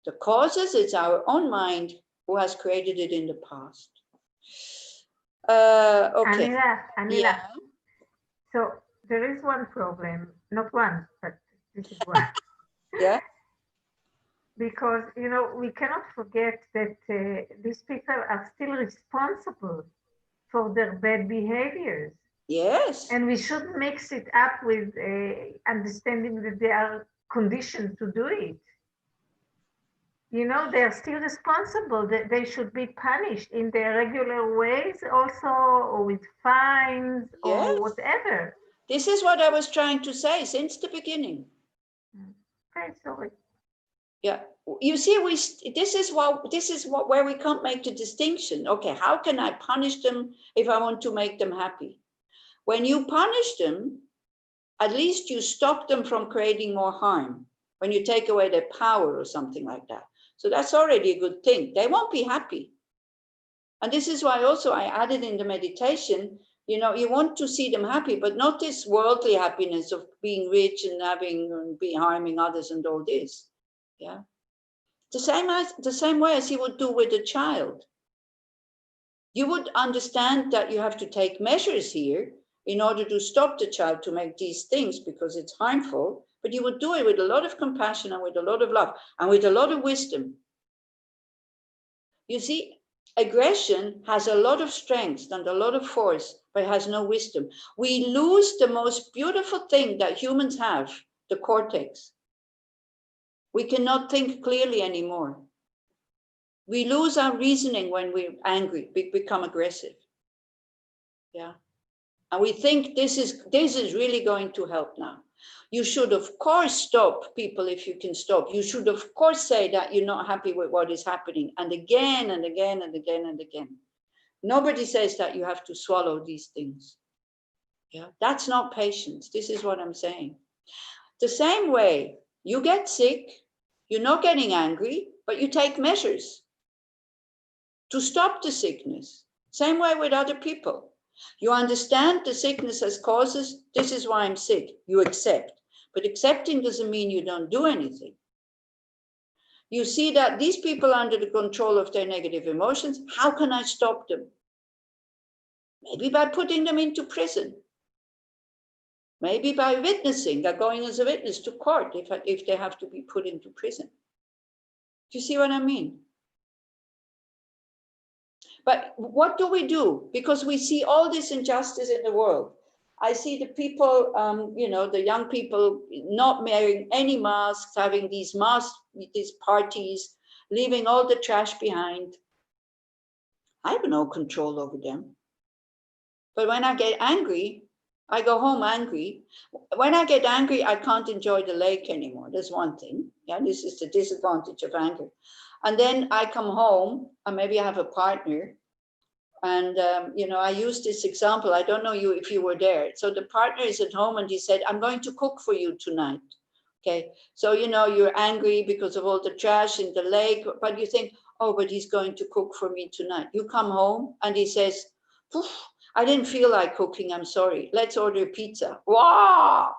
The causes, it's our own mind who has created it in the past. Okay. Anila. Yeah. So there is one problem, not one, but this is one. Yeah. because, you know, we cannot forget that these people are still responsible for their bad behaviors. Yes. And we shouldn't mix it up with understanding that they are conditioned to do it. You know, they are still responsible, that they should be punished in their regular ways also, or with fines Yes. or whatever. This is what I was trying to say since the beginning. Okay, sorry. Yeah, you see, this is where we can't make the distinction. Okay, how can I punish them if I want to make them happy? When you punish them, at least you stop them from creating more harm. When you take away their power or something like that, so that's already a good thing. They won't be happy, and this is why also I added in the meditation. You know, you want to see them happy, but not this worldly happiness of being rich and be harming others and all this. Yeah. The same way as you would do with a child. You would understand that you have to take measures here in order to stop the child to make these things because it's harmful, but you would do it with a lot of compassion and with a lot of love and with a lot of wisdom. You see, aggression has a lot of strength and a lot of force, but it has no wisdom. We lose the most beautiful thing that humans have, the cortex. We cannot think clearly anymore. We lose our reasoning when we're angry, we become aggressive. Yeah. And we think this is really going to help now. You should, of course, stop people if you can stop. You should, of course, say that you're not happy with what is happening. And again and again and again and again. Nobody says that you have to swallow these things. Yeah. That's not patience. This is what I'm saying. The same way you get sick, you're not getting angry, but you take measures to stop the sickness. Same way with other people. You understand the sickness has causes. This is why I'm sick. You accept. But accepting doesn't mean you don't do anything. You see that these people are under the control of their negative emotions. How can I stop them? Maybe by putting them into prison. Maybe by witnessing, by going as a witness to court if they have to be put into prison. Do you see what I mean? But what do we do? Because we see all this injustice in the world. I see the people, the young people not wearing any masks, having these parties, leaving all the trash behind. I have no control over them. But when I get angry, I go home angry. When I get angry, I can't enjoy the lake anymore. That's one thing. Yeah, this is the disadvantage of anger. And then I come home and maybe I have a partner. And, I use this example. I don't know if you were there. So the partner is at home and he said, I'm going to cook for you tonight. Okay. So, you're angry because of all the trash in the lake, but you think, oh, but he's going to cook for me tonight. You come home and he says, I didn't feel like cooking. I'm sorry. Let's order pizza. Wow.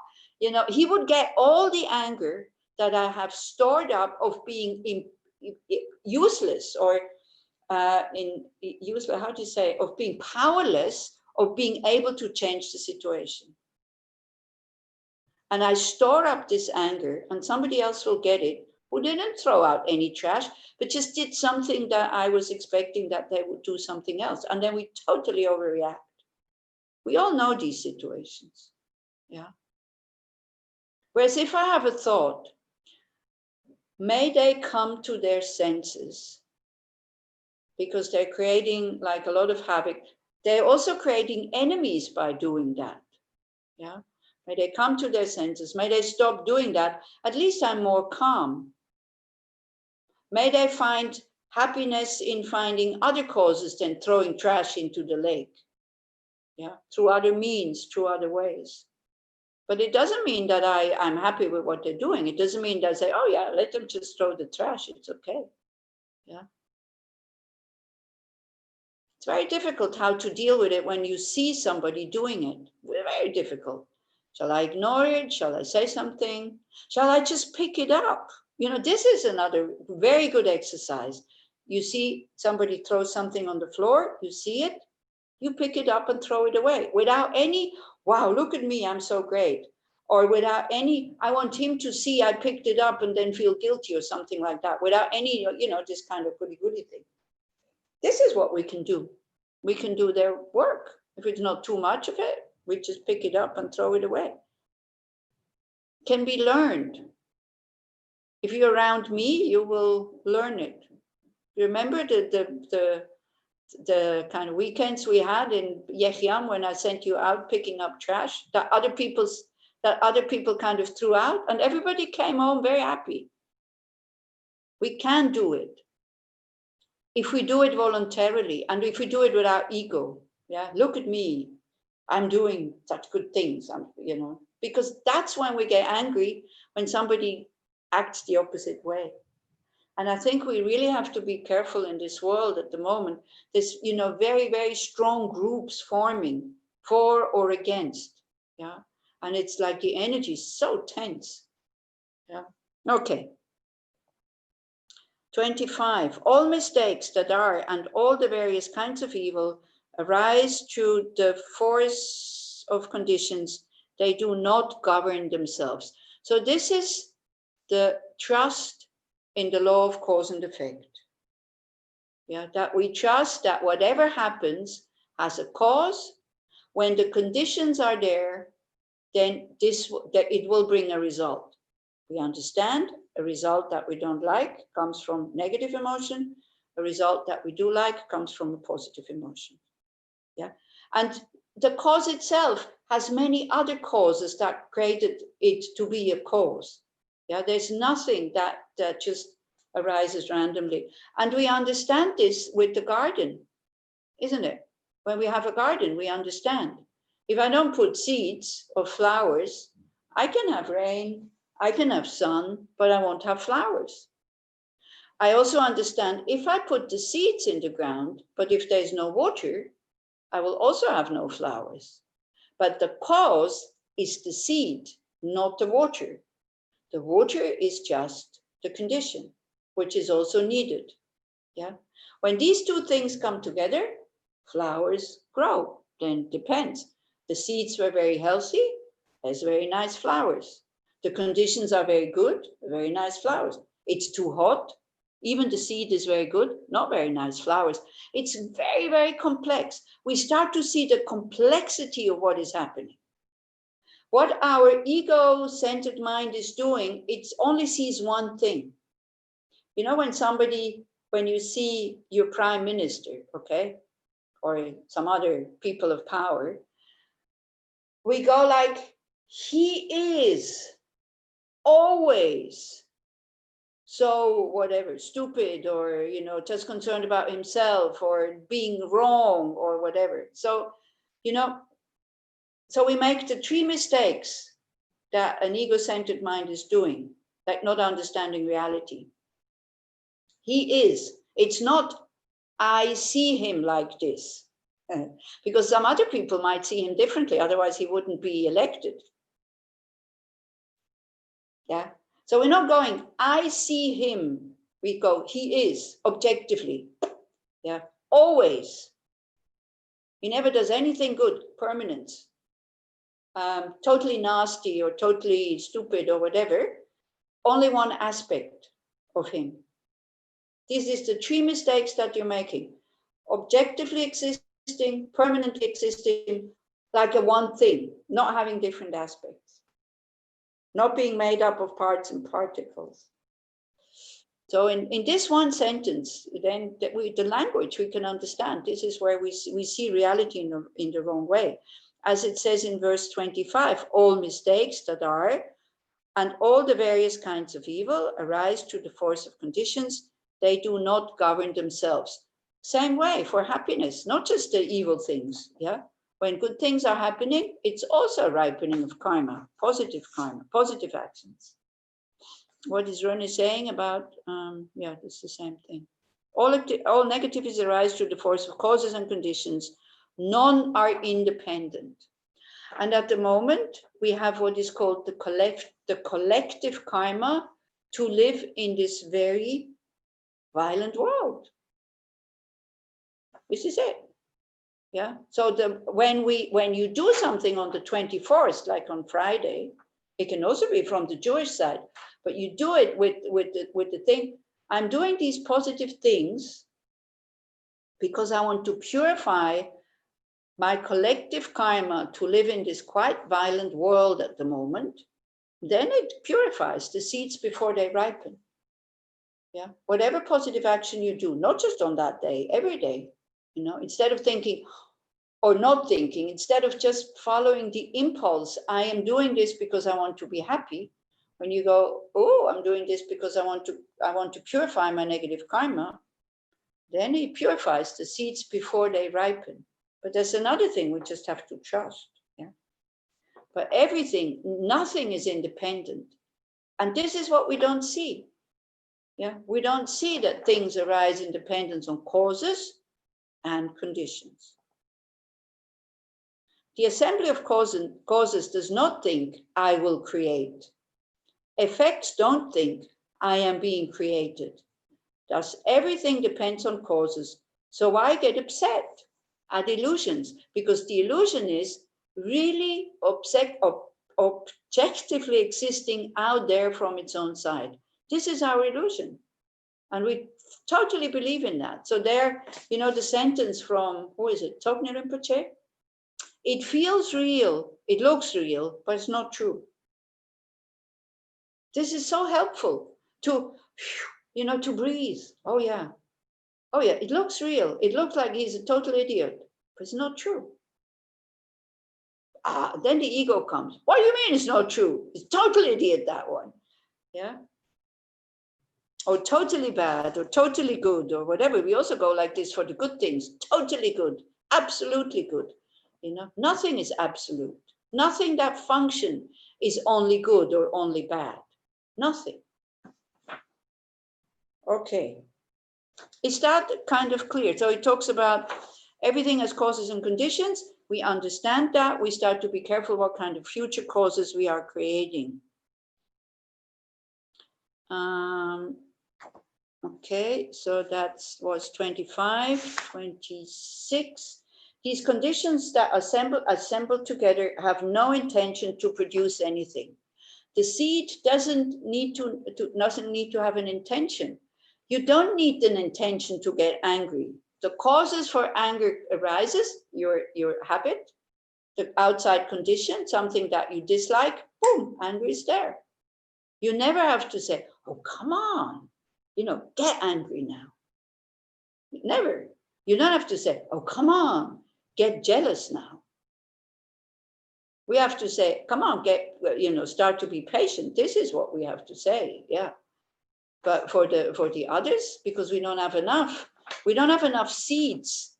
He would get all the anger that I have stored up of being useless or useless, how do you say, of being powerless, of being able to change the situation. And I store up this anger and somebody else will get it who didn't throw out any trash, but just did something that I was expecting that they would do something else. And then we totally overreact. We all know these situations. Yeah. Whereas if I have a thought, may they come to their senses, because they're creating like a lot of havoc. They're also creating enemies by doing that. Yeah. May they come to their senses. May they stop doing that. At least I'm more calm. May they find happiness in finding other causes than throwing trash into the lake. Yeah. Through other means, through other ways. But it doesn't mean that I'm happy with what they're doing. It doesn't mean that I say, oh yeah, let them just throw the trash. It's okay. Yeah. It's very difficult how to deal with it when you see somebody doing it. Very difficult. Shall I ignore it? Shall I say something? Shall I just pick it up? This is another very good exercise. You see somebody throw something on the floor, you see it, you pick it up and throw it away without any, wow, look at me, I'm so great. or without any, I want him to see I picked it up and then feel guilty or something like that, without any, this kind of goody-goody thing. This is what we can do. We can do their work. If it's not too much of it, we just pick it up and throw it away. Can be learned. If you're around me, you will learn it. Remember the kind of weekends we had in Yechiam when I sent you out picking up trash that other people kind of threw out, and everybody came home very happy. We can do it if we do it voluntarily and if we do it without ego. Yeah, look at me, I'm doing such good things. Because that's when we get angry, when somebody acts the opposite way. And I think we really have to be careful in this world at the moment. There's, very, very strong groups forming for or against. Yeah. And it's like the energy is so tense. Yeah. Okay. 25. All mistakes that are and all the various kinds of evil arise through the force of conditions. They do not govern themselves. So this is the trust in the law of cause and effect. Yeah, that we trust that whatever happens has a cause. When the conditions are there, then it will bring a result. We understand a result that we don't like comes from negative emotion. A result that we do like comes from a positive emotion. Yeah, and the cause itself has many other causes that created it to be a cause. Yeah, there's nothing that just arises randomly. And we understand this with the garden, isn't it? When we have a garden, we understand. If I don't put seeds of flowers, I can have rain, I can have sun, but I won't have flowers. I also understand if I put the seeds in the ground, but if there's no water, I will also have no flowers. But the cause is the seed, not the water. The water is just the condition, which is also needed. Yeah. When these two things come together, flowers grow. Then it depends. The seeds were very healthy, there's very nice flowers. The conditions are very good, very nice flowers. It's too hot, even the seed is very good, not very nice flowers. It's very, very complex. We start to see the complexity of what is happening. What our ego-centered mind is doing, it only sees one thing. When you see your prime minister, okay, or some other people of power, we go like, he is always so whatever, stupid, or, just concerned about himself or being wrong or whatever. So, so we make the three mistakes that an ego-centered mind is doing, like not understanding reality. He is. It's not, I see him like this. Because some other people might see him differently, otherwise he wouldn't be elected. Yeah. So we're not going, I see him. We go, he is, objectively. Yeah. Always. He never does anything good, permanent. Totally nasty or totally stupid or whatever. Only one aspect of him. This is the three mistakes that you're making. Objectively existing, permanently existing, like a one thing, not having different aspects, not being made up of parts and particles. So in this one sentence, then the language we can understand, this is where we see reality in the wrong way. As it says in verse 25, all mistakes that are and all the various kinds of evil arise through the force of conditions. They do not govern themselves. Same way for happiness, not just the evil things. Yeah. When good things are happening, it's also a ripening of karma, positive actions. What is Roni saying about, it's the same thing. All negativities arise through the force of causes and conditions. None are independent. And at the moment, we have what is called the collective karma to live in this very violent world. This is it. Yeah. So when you do something on the 24th, like on Friday, It can also be from the Jewish side, but you do it with the thing, I'm doing these positive things because I want to purify my collective karma to live in this quite violent world at the moment. Then it purifies the seeds before they ripen. Yeah, whatever positive action you do, not just on that day, every day, you know, instead of thinking or not thinking, instead of just following the impulse, I am doing this because I want to be happy. When you go, oh, I'm doing this because I want to purify my negative karma, then it purifies the seeds before they ripen. But there's another thing, we just have to trust. Yeah. But everything, nothing is independent. And this is what we don't see. Yeah, we don't see that things arise in dependence on causes and conditions. The assembly of causes does not think, I will create. Effects don't think, I am being created. Thus, everything depends on causes. So why get upset at illusions? Because the illusion is really objectively existing out there from its own side. This is our illusion. And we totally believe in that. So there, you know, the sentence from, who is it, Togner Rinpoche? It feels real, it looks real, but it's not true. This is so helpful to, you know, to breathe. Oh yeah, it looks real. It looks like he's a total idiot, but it's not true. Then the ego comes. What do you mean it's not true? It's total idiot, that one. Yeah. Or totally bad, or totally good, or whatever. We also go like this for the good things. Totally good, absolutely good. You know, nothing is absolute. Nothing that function is only good or only bad. Nothing. Okay. Is that kind of clear? So it talks about everything as causes and conditions. We understand that. We start to be careful what kind of future causes we are creating. Okay, so that was 25, 26. These conditions that assemble together have no intention to produce anything. The seed doesn't need to have an intention. You don't need an intention to get angry. The causes for anger arises, your habit, the outside condition, something that you dislike, boom, anger is there. You never have to say, oh, come on, you know, get angry now. Never. You don't have to say, oh, come on, get jealous now. We have to say, come on, start to be patient. This is what we have to say, yeah. But for the others, because we don't have enough seeds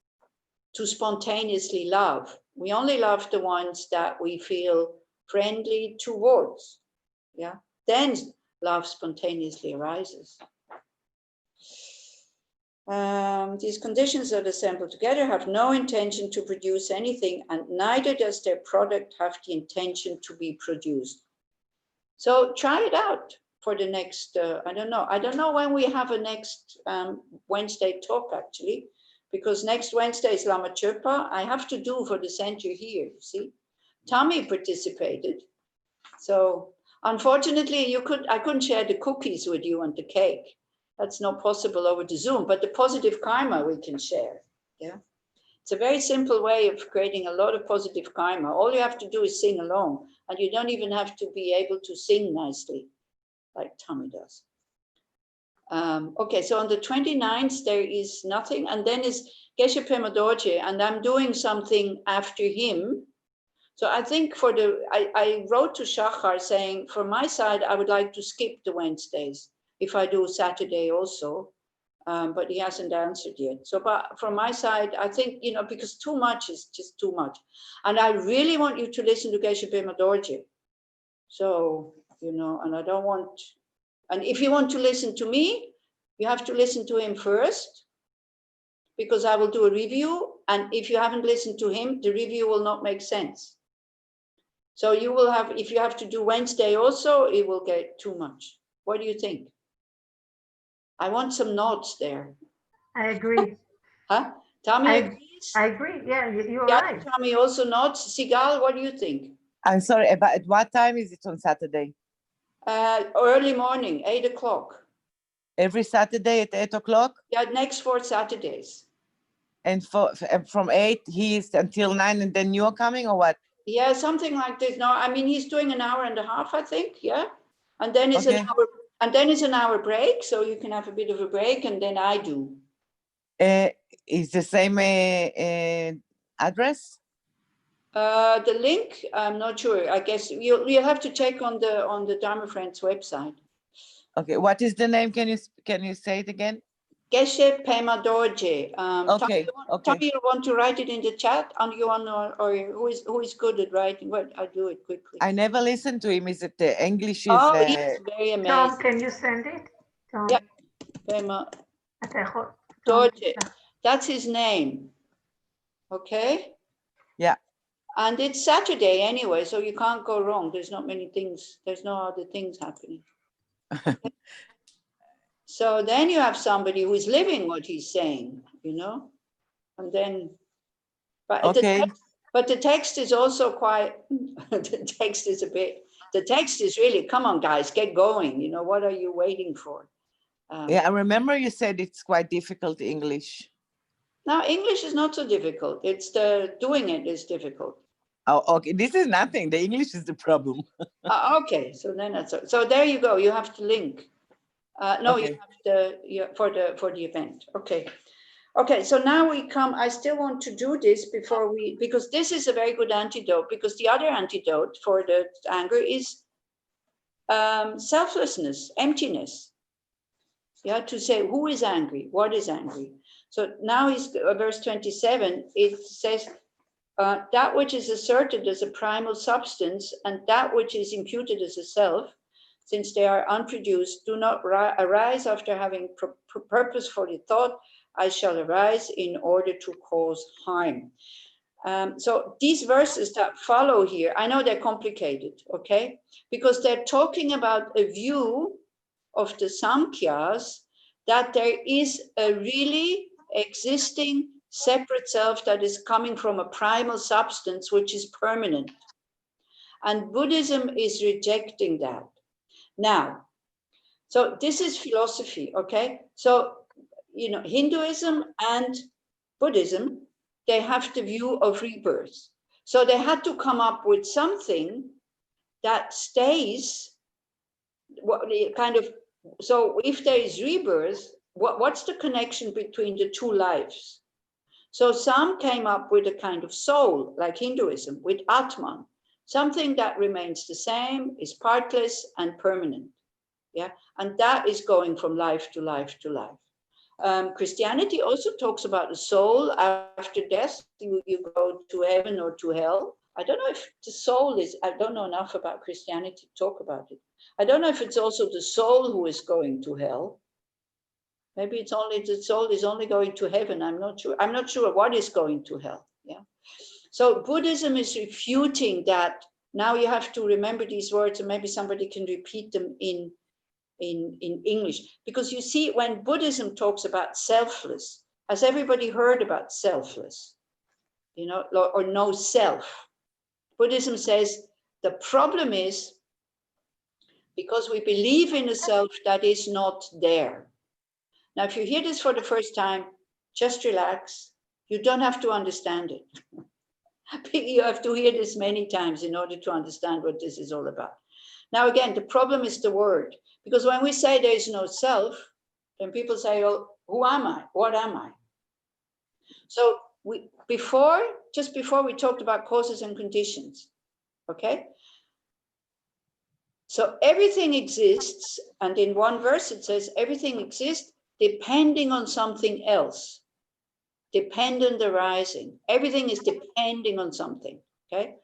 to spontaneously love. We only love the ones that we feel friendly towards, yeah. Then love spontaneously arises. These conditions that assemble together have no intention to produce anything, and neither does their product have the intention to be produced. So try it out for the next, I don't know when we have a next Wednesday talk actually, because next Wednesday is Lama Chöpa. I have to do for the center here, you see. Tommy participated. So unfortunately, I couldn't share the cookies with you and the cake. That's not possible over the Zoom, but the positive karma we can share, yeah? It's a very simple way of creating a lot of positive karma. All you have to do is sing along, and you don't even have to be able to sing nicely, like Tommy does. Okay, so on the 29th, there is nothing, and then is Geshe Pema Dorje, and I'm doing something after him. So I think I wrote to Shachar saying, from my side, I would like to skip the Wednesdays if I do Saturday also, but he hasn't answered yet. So but from my side, I think, you know, because too much is just too much. And I really want you to listen to Geshe Pema Dorje. So, you know, and I don't want, and if you want to listen to me, you have to listen to him first, because I will do a review. And if you haven't listened to him, the review will not make sense. So you will have, if you have to do Wednesday also, it will get too much. What do you think? I want some nods there. I agree. Huh? Tommy agrees? I agree. Yeah, you're Yeah, right. Tommy also nods. Sigal, what do you think? I'm sorry, at what time is it on Saturday? Early morning, 8 o'clock. Every Saturday at 8 o'clock? Yeah, next 4 Saturdays. And from 8, he is until 9, and then you're coming, or what? Yeah, something like this. No, I mean, he's doing an hour and a half, I think. Yeah. And then it's Okay. an hour break. So you can have a bit of a break, and then I do. Is the same address? The link, I'm not sure. I guess you'll have to check on the Dharma Friends website. Okay, what is the name? Can you say it again? Geshe Pema Dorje. Okay, okay. Tommy, you want to write it in the chat? And you want, or who is good at writing? Well, I'll do it quickly. I never listened to him. Is it the English? Oh, he's very amazing. Tom, can you send it? Tom. Yeah. Pema אתה יכול. Dorje. That's his name. Okay. Yeah. And it's Saturday anyway, so you can't go wrong. There's not many things. There's no other things happening. Okay? So then you have somebody who is living what he's saying, you know, and then, but Okay. the text is also quite, the text is really, come on guys, get going. You know, what are you waiting for? Yeah, I remember you said it's quite difficult English. Now, English is not so difficult. It's the doing it is difficult. Oh, okay. This is nothing. The English is the problem. Okay, so then so there you go. You have to link. No, Okay. you have for the event. Okay. Okay, so now we come. I still want to do this because this is a very good antidote, because the other antidote for the anger is selflessness, emptiness. Yeah, to say who is angry, what is angry. So now is verse 27, it says, that which is asserted as a primal substance and that which is imputed as a self, since they are unproduced, do not arise after having purposefully thought, I shall arise in order to cause harm. So these verses that follow here, I know they're complicated, okay? Because they're talking about a view of the Samkhyas that there is a really existing separate self that is coming from a primal substance which is permanent. And Buddhism is rejecting that. Now, so this is philosophy, okay? So, you know, Hinduism and Buddhism, they have the view of rebirth. So they had to come up with something that stays, kind of, so if there is rebirth, what's the connection between the two lives? So some came up with a kind of soul, like Hinduism, with Atman, something that remains the same, is partless and permanent. Yeah, and that is going from life to life to life. Christianity also talks about the soul after death. You go to heaven or to hell. I don't know if the soul is, I don't know enough about Christianity to talk about it. I don't know if it's also the soul who is going to hell. Maybe it's only the soul is only going to heaven. I'm not sure. I'm not sure what is going to hell. Yeah. So Buddhism is refuting that. Now you have to remember these words, and maybe somebody can repeat them in English. Because you see, when Buddhism talks about selfless, has everybody heard about selfless? You know, or no self? Buddhism says the problem is because we believe in a self that is not there. Now, if you hear this for the first time, just relax. You don't have to understand it. You have to hear this many times in order to understand what this is all about. Now, again, the problem is the word, because when we say there is no self, then people say, oh, who am I? What am I? So just before we talked about causes and conditions, okay? So everything exists, and in one verse it says everything exists depending on something else, dependent arising. Everything is depending on something, okay?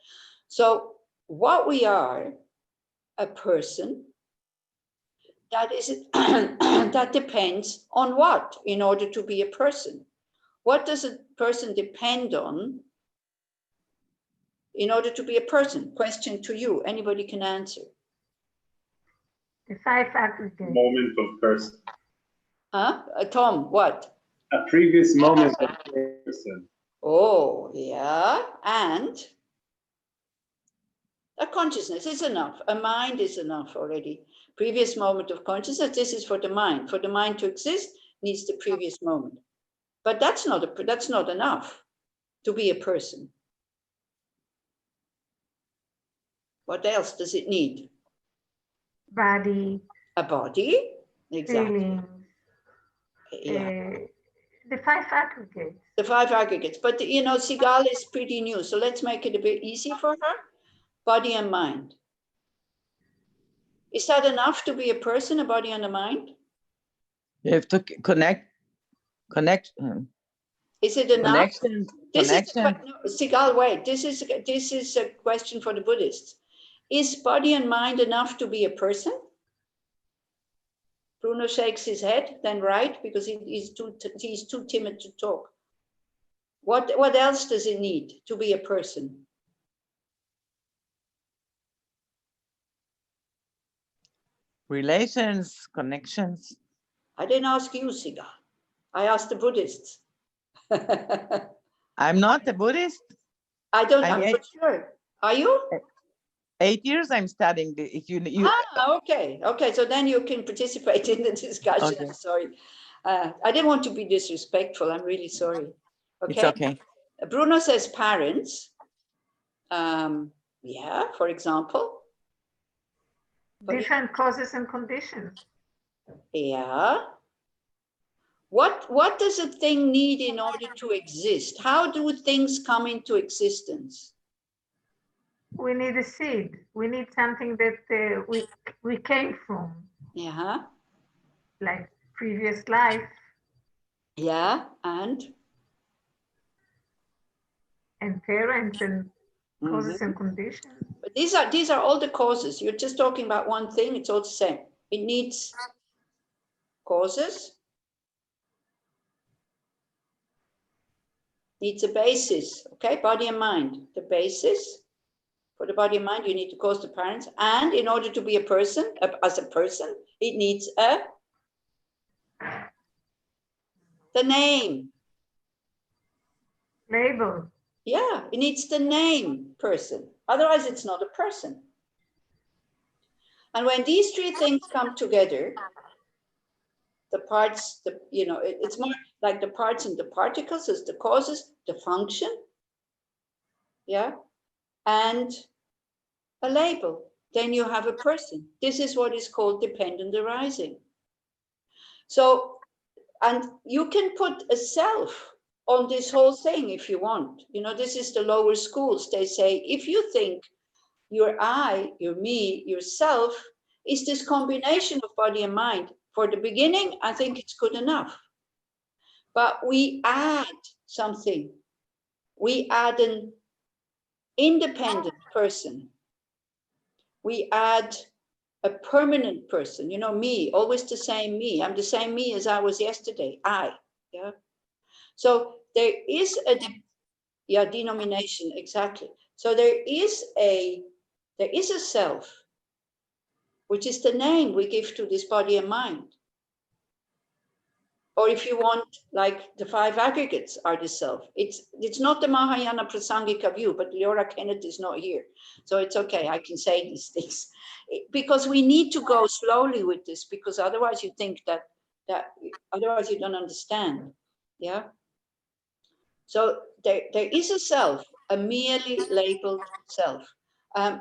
So what we are, a person, that is that depends on what in order to be a person? What does a person depend on in order to be a person? Question to you. Anybody can answer. The 5 aggregates. Moment of person. Huh? Tom, what? A previous moment of person. Oh, yeah. And A consciousness is enough. A mind is enough already. Previous moment of consciousness, this is for the mind. For the mind to exist, needs the previous moment. But that's not enough to be a person. What else does it need? Body. A body, exactly. Feelings. Yeah. The 5 aggregates. The 5 aggregates. But you know, Sigal is pretty new, so let's make it a bit easy for her. Body and mind. Is that enough to be a person, a body and a mind? You have to connect. Is it enough? Connection. Sigal, wait. This is a question for the Buddhists. Is body and mind enough to be a person? Bruno shakes his head, then right, because he's too timid to talk. What else does it need to be a person? Relations, connections. I didn't ask you, Sigal. I asked the Buddhists. I'm not a Buddhist. I'm not sure. Are you? 8 years I'm studying. Okay. So then you can participate in the discussion. Okay. I'm sorry. I didn't want to be disrespectful. I'm really sorry. Okay. It's okay. Bruno says parents. Yeah, for example. Different causes and conditions. Yeah. What does a thing need in order to exist? How do things come into existence? We need a seed. We need something that we came from. Yeah. Like previous life. Yeah, and parents and causes and conditions. But these are all the causes. You're just talking about one thing. It's all the same. It needs causes. Needs a basis. Okay, body and mind. The basis for the body and mind, you need to cause the parents. And in order to be a person, as a person, it needs the name. Label. Yeah, it needs the name person. Otherwise, it's not a person. And when these 3 things come together, the parts, it's more like the parts and the particles as the causes, the function, yeah, and a label. Then you have a person. This is what is called dependent arising. So, and you can put a self on this whole thing if you want. You know, this is the lower schools. They say, if you think your I, your me, yourself is this combination of body and mind, for the beginning, I think it's good enough. But we add something. We add an independent person. We add a permanent person. You know, me, always the same me. I'm the same me as I was yesterday. Yeah. So there is a denomination, exactly. So there is a self, which is the name we give to this body and mind. Or if you want, like the 5 aggregates are the self. It's not the Mahayana Prasangika view, but Leora Kenneth is not here. So it's okay, I can say these things. Because we need to go slowly with this, because otherwise you think that otherwise you don't understand. Yeah. So there is a self, a merely labeled self.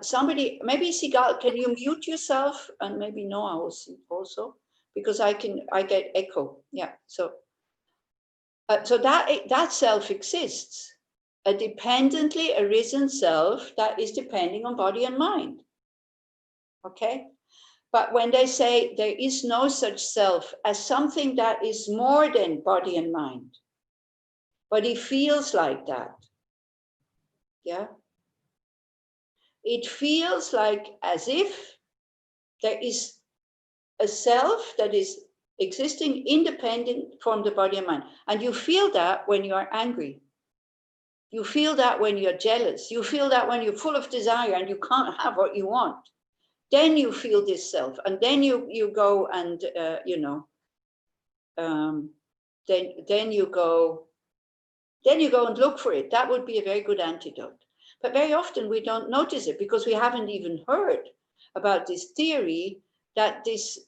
Somebody, maybe Sigal, can you mute yourself? And maybe Noah also. Because I get echo. Yeah. So that self exists, a dependently arisen self that is depending on body and mind. Okay. But when they say there is no such self as something that is more than body and mind, but it feels like that. Yeah. It feels like as if there is a self that is existing independent from the body and mind. And you feel that when you are angry. You feel that when you're jealous. You feel that when you're full of desire and you can't have what you want. Then you feel this self. And then you go and, then you go and look for it. That would be a very good antidote. But very often we don't notice it because we haven't even heard about this theory that this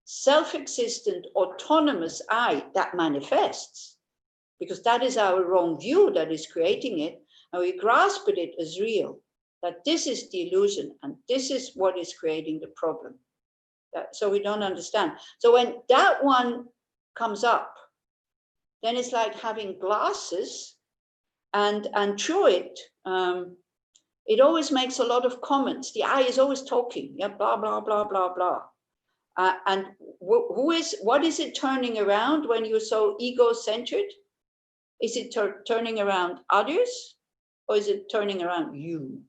self-existent autonomous I that manifests, because that is our wrong view that is creating it, and we grasp it as real, that this is the illusion and this is what is creating the problem. So we don't understand. So when that one comes up, then it's like having glasses, and through it, it always makes a lot of comments. The I is always talking, yeah, blah, blah, blah, blah, blah. And what is it turning around when you're so ego-centered? Is it turning around others, or is it turning around you?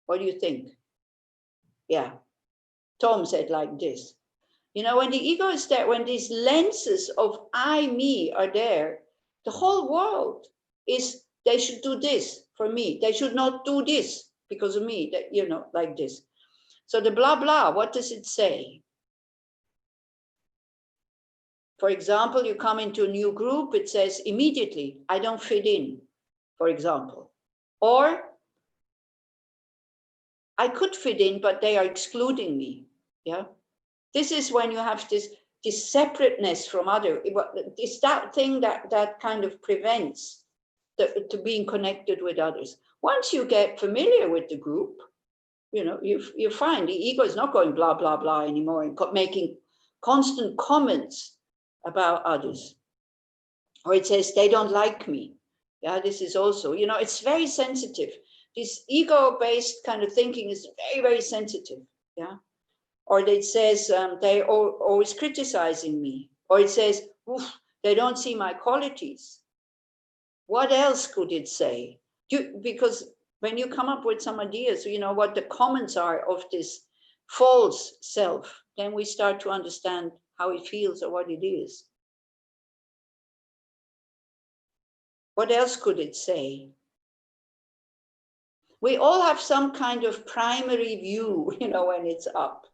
What do you think? Yeah, Tom said like this. You know, when the ego is there, when these lenses of I, me are there, the whole world is, they should do this for me. They should not do this because of me, that, you know, like this. So the blah, blah, what does it say? For example, you come into a new group, it says immediately, I don't fit in, for example. Or I could fit in, but they are excluding me, yeah? This is when you have this separateness from other. It's that thing that kind of prevents to being connected with others. Once you get familiar with the group, you know, you find the ego is not going blah, blah, blah anymore and making constant comments about others. Or it says, they don't like me. Yeah, this is also, you know, it's very sensitive. This ego-based kind of thinking is very, very sensitive, yeah? Or it says, they're always criticizing me. Or it says, oof, they don't see my qualities. What else could it say? Because when you come up with some ideas, you know, what the comments are of this false self, then we start to understand how it feels or what it is. What else could it say? We all have some kind of primary view, you know, when it's up.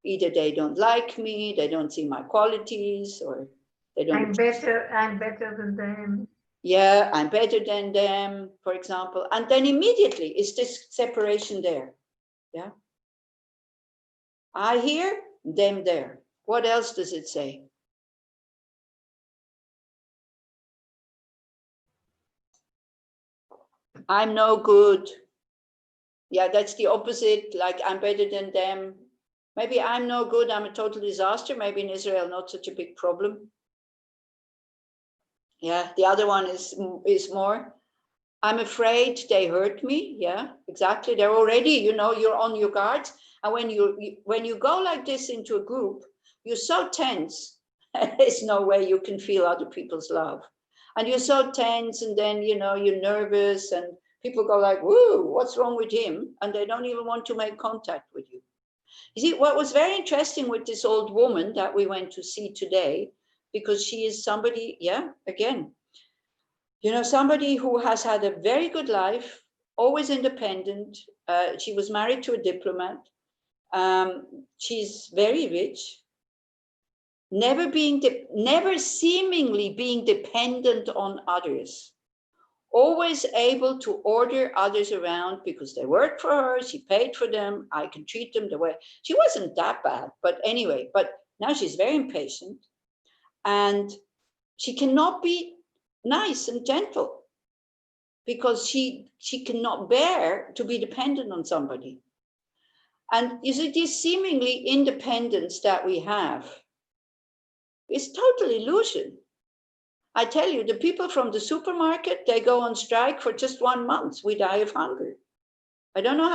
Either they don't like me, they don't see my qualities, or they don't. I'm better than them. Yeah, I'm better than them, for example. And then immediately is this separation there. Yeah. I here, them there. What else does it say? I'm no good. Yeah, that's the opposite. Like, I'm better than them. Maybe I'm no good, I'm a total disaster. Maybe in Israel, not such a big problem. Yeah, the other one is more, I'm afraid they hurt me. Yeah, exactly. They're already, you know, you're on your guard. And when you go like this into a group, you're so tense. There's no way you can feel other people's love. And you're so tense, and then, you know, you're nervous, and people go like, whoa, what's wrong with him? And they don't even want to make contact with you. You see, what was very interesting with this old woman that we went to see today, because she is somebody, yeah, again, you know, somebody who has had a very good life, always independent. She was married to a diplomat. She's very rich, never seemingly being dependent on others, always able to order others around because they worked for her, she paid for them, I can treat them the way. She wasn't that bad, but anyway, but now she's very impatient, and she cannot be nice and gentle because she cannot bear to be dependent on somebody. And you see, this seemingly independence that we have is total illusion. I tell you, the people from the supermarket, they go on strike for just 1 month. We die of hunger. I don't know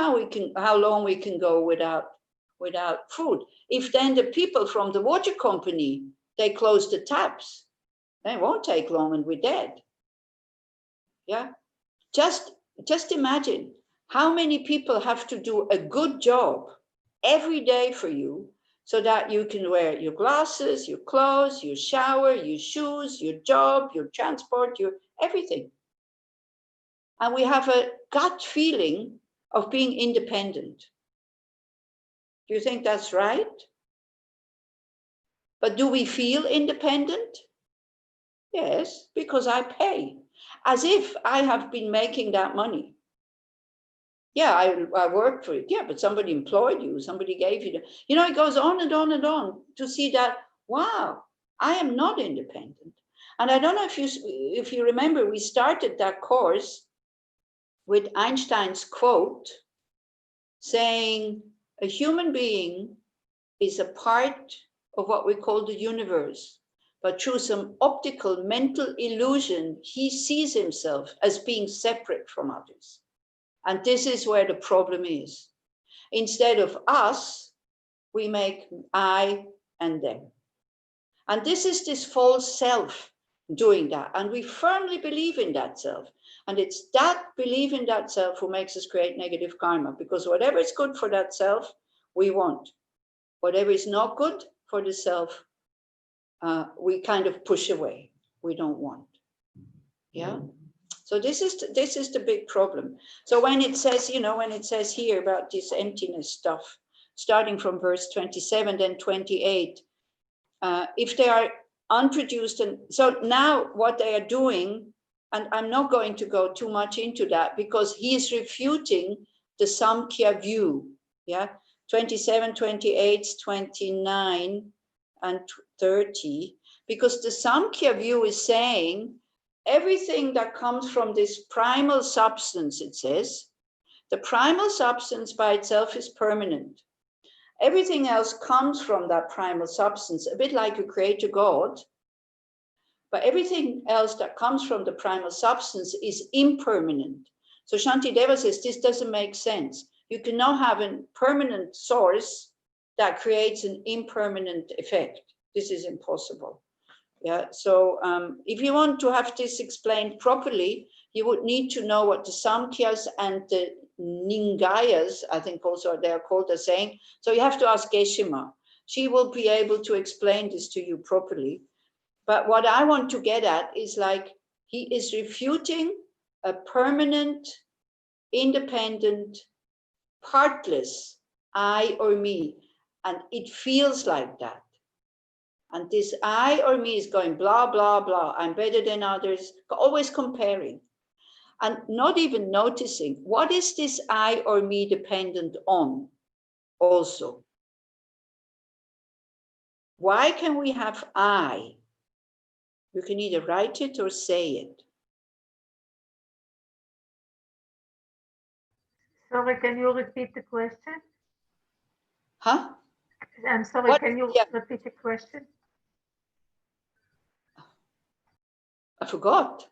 how long we can go without food. If then the people from the water company, they close the taps, then it won't take long and we're dead. Yeah, just imagine how many people have to do a good job every day for you, so that you can wear your glasses, your clothes, your shower, your shoes, your job, your transport, your everything. And we have a gut feeling of being independent. Do you think that's right? But do we feel independent? Yes, because I pay. As if I have been making that money. Yeah, I worked for it. Yeah, but somebody employed you. Somebody gave you it goes on and on and on to see that, wow, I am not independent. And I don't know if you remember, we started that course with Einstein's quote saying a human being is a part of what we call the universe, but through some optical mental illusion, he sees himself as being separate from others. And this is where the problem is. Instead of us, we make I and them. And this is this false self doing that. And we firmly believe in that self. And it's that belief in that self who makes us create negative karma, because whatever is good for that self, we want. Whatever is not good for the self, we kind of push away. We don't want. Yeah. So this is the big problem. So when it says, when it says here about this emptiness stuff, starting from verse 27, then 28, if they are unproduced, and so now what they are doing, and I'm not going to go too much into that because he is refuting the Samkhya view. Yeah, 27, 28, 29, and 30, because the Samkhya view is saying everything that comes from this primal substance, it says, the primal substance by itself is permanent. Everything else comes from that primal substance, a bit like a creator God, but everything else that comes from the primal substance is impermanent. So Shantideva says this doesn't make sense. You cannot have a permanent source that creates an impermanent effect. This is impossible. Yeah, so if you want to have this explained properly, you would need to know what the Samkhyas and the Ningayas, I think also they are called, are saying. So you have to ask Geshima. She will be able to explain this to you properly. But what I want to get at is like, he is refuting a permanent, independent, partless I or me. And it feels like that. And this I or me is going blah, blah, blah. I'm better than others, always comparing. And not even noticing, what is this I or me dependent on also? Why can we have I? You can either write it or say it. Sorry, can you repeat the question? Huh? I'm sorry, can you repeat the question? I forgot.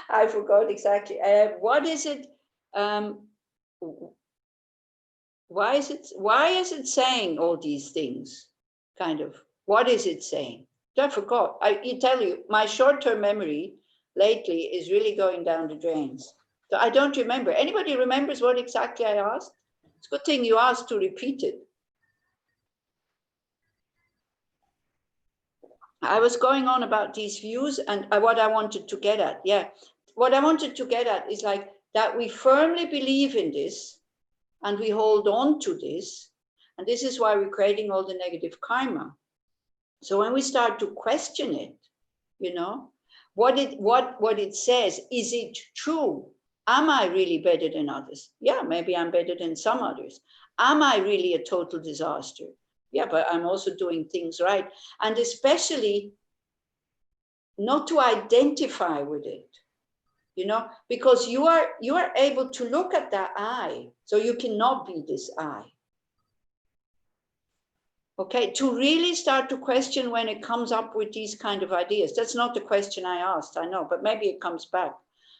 I forgot exactly. What is it? Why is it saying all these things? Kind of. What is it saying? I forgot. I tell you, my short-term memory lately is really going down the drains. So I don't remember. Anybody remembers what exactly I asked? It's a good thing you asked to repeat it. I was going on about these views and what I wanted to get at. Yeah. What I wanted to get at is like that we firmly believe in this and we hold on to this. And this is why we're creating all the negative karma. So when we start to question it, what it says, is it true? Am I really better than others? Yeah, maybe I'm better than some others. Am I really a total disaster? Yeah, but I'm also doing things right. And especially not to identify with it, because you are able to look at that I, so you cannot be this I. Okay, to really start to question when it comes up with these kind of ideas. That's not the question I asked, I know, but maybe it comes back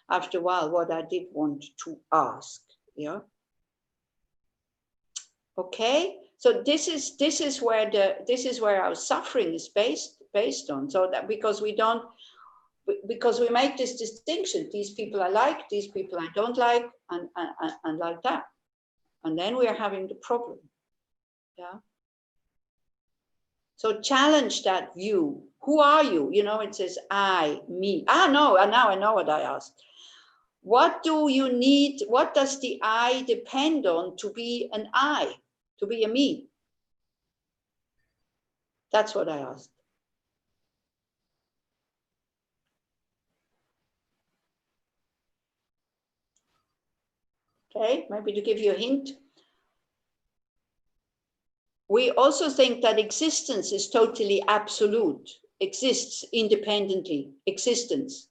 after a while, what I did want to ask. Yeah. Okay, so this is where our suffering is based on. So that because we make this distinction, these people I like, these people I don't like, and like that. And then we are having the problem. Yeah. So challenge that view. Who are you? It says I, me. No, now I know what I asked. What do you need? What does the I depend on to be an I, to be a me? That's what I asked. Okay, maybe to give you a hint. We also think that existence is totally absolute, exists independently, existence.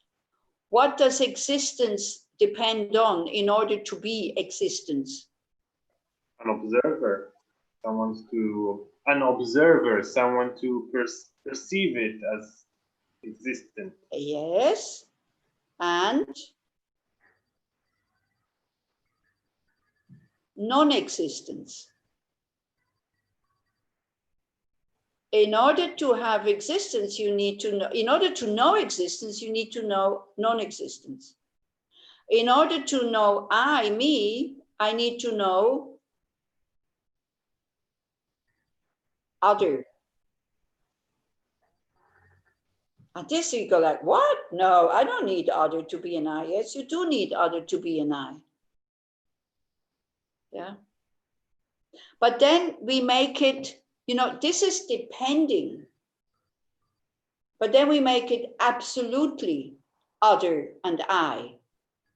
What does existence depend on in order to be existence? An observer, someone to perceive it as existent. Yes, and non-existence. In order to have existence, you need to know, in order to know existence, you need to know non-existence. In order to know I, me, I need to know other. And this you go like, what? No, I don't need other to be an I. Yes, you do need other to be an I. Yeah. But then we make it, you know, this is depending. But then we make it absolutely other and I,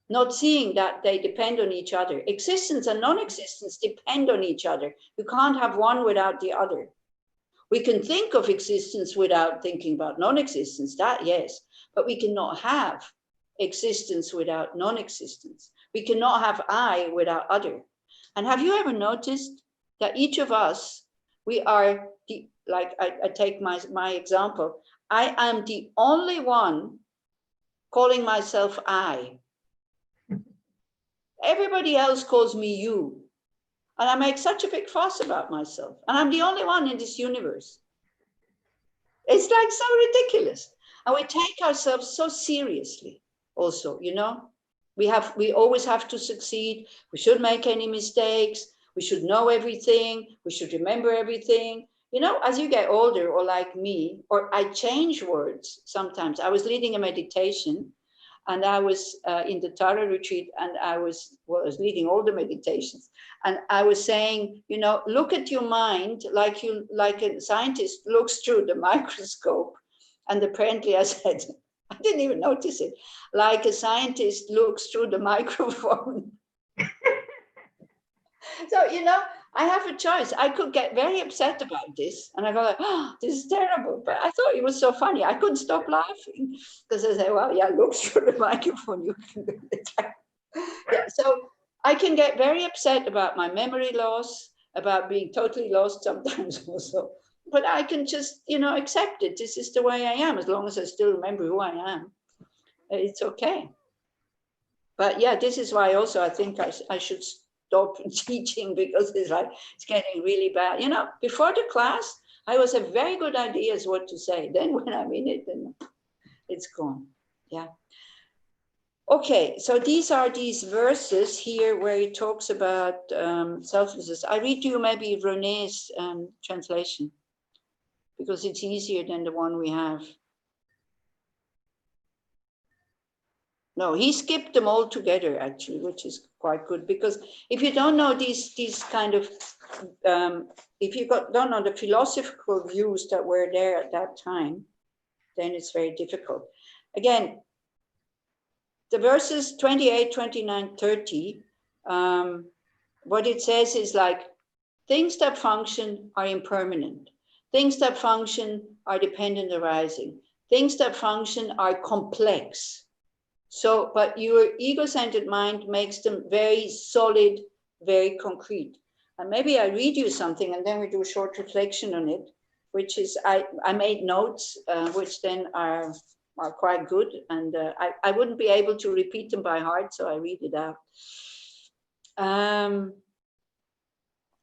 not seeing that they depend on each other. Existence and non-existence depend on each other. You can't have one without the other. We can think of existence without thinking about non-existence, that yes, but we cannot have existence without non-existence. We cannot have I without other. And have you ever noticed that each of us, we are, like I take my example, I am the only one calling myself I. Everybody else calls me you. And I make such a big fuss about myself. And I'm the only one in this universe. It's like so ridiculous. And we take ourselves so seriously also, you know. We always have to succeed. We shouldn't make any mistakes. We should know everything. We should remember everything. You know, as you get older, or like me, or I change words sometimes. I was leading a meditation, and I was in the Tara retreat, and I was leading all the meditations, and I was saying, you know, look at your mind like a scientist looks through the microscope, and apparently I said, I didn't even notice it, like a scientist looks through the microphone. So, you know, I have a choice. I could get very upset about this, and I go like, oh, this is terrible. But I thought it was so funny. I couldn't stop laughing because I said, well, yeah, look through the microphone. You can do it. Yeah, so I can get very upset about my memory loss, about being totally lost sometimes also. But I can just, you know, accept it. This is the way I am. As long as I still remember who I am, it's okay. But yeah, this is why also I think I should stop teaching, because it's getting really bad. You know, before the class, I always have very good ideas what to say. Then when I'm in it, then it's gone. Yeah. Okay, so these are these verses here where he talks about selflessness. I read to you maybe René's translation, because it's easier than the one we have. No, he skipped them all together, actually, which is quite good, because if you don't know these kind of, if you don't know the philosophical views that were there at that time, then it's very difficult. Again, the verses 28, 29, 30, what it says is like, things that function are impermanent. Things that function are dependent arising. Things that function are complex. So, but your ego-centered mind makes them very solid, very concrete. And maybe I read you something and then we do a short reflection on it, which is, I made notes, which then are quite good. And I wouldn't be able to repeat them by heart, so I read it out.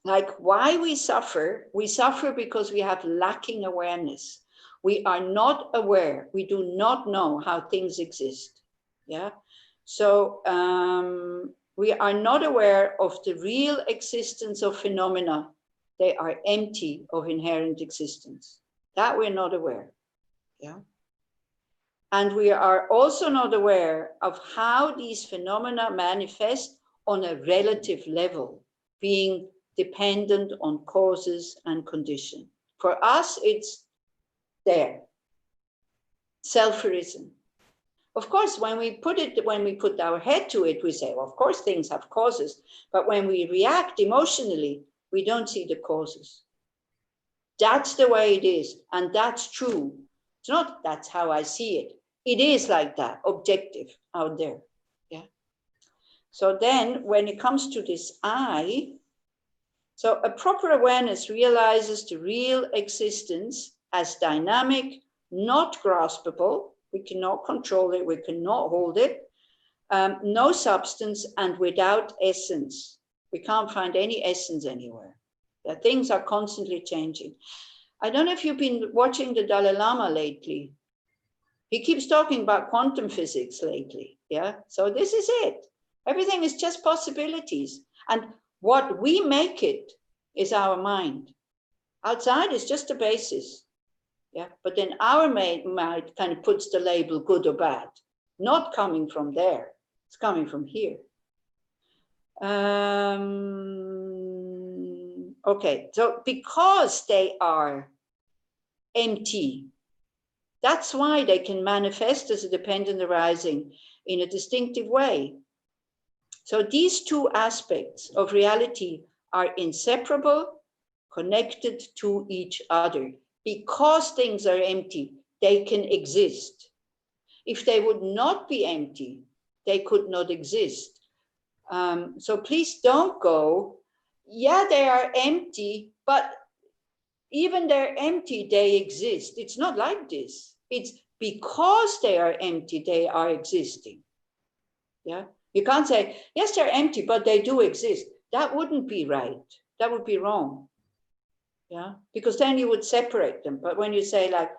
Like why we suffer because we have lacking awareness. We are not aware. We do not know how things exist. Yeah, so we are not aware of the real existence of phenomena. They are empty of inherent existence. That we're not aware. Yeah, and we are also not aware of how these phenomena manifest on a relative level, being dependent on causes and condition. For us, it's there, self-arisen. Of course, when we put our head to it, we say, well, of course, things have causes. But when we react emotionally, we don't see the causes. That's the way it is. And that's true. It's not that's how I see it. It is like that, objective out there. Yeah. So then when it comes to this I, so a proper awareness realizes the real existence as dynamic, not graspable. We cannot control it. We cannot hold it. No substance and without essence. We can't find any essence anywhere. The things are constantly changing. I don't know if you've been watching the Dalai Lama lately. He keeps talking about quantum physics lately. Yeah. So this is it. Everything is just possibilities. And what we make it is our mind. Outside is just a basis. Yeah, but then our mind kind of puts the label good or bad, not coming from there. It's coming from here. Okay, so because they are empty, that's why they can manifest as a dependent arising in a distinctive way. So these two aspects of reality are inseparable, connected to each other. Because things are empty, they can exist. If they would not be empty, they could not exist. So please don't go, yeah, they are empty, but even they're empty, they exist. It's not like this. It's because they are empty, they are existing. Yeah, you can't say, yes, they're empty, but they do exist. That wouldn't be right. That would be wrong. Yeah, because then you would separate them. But when you say like,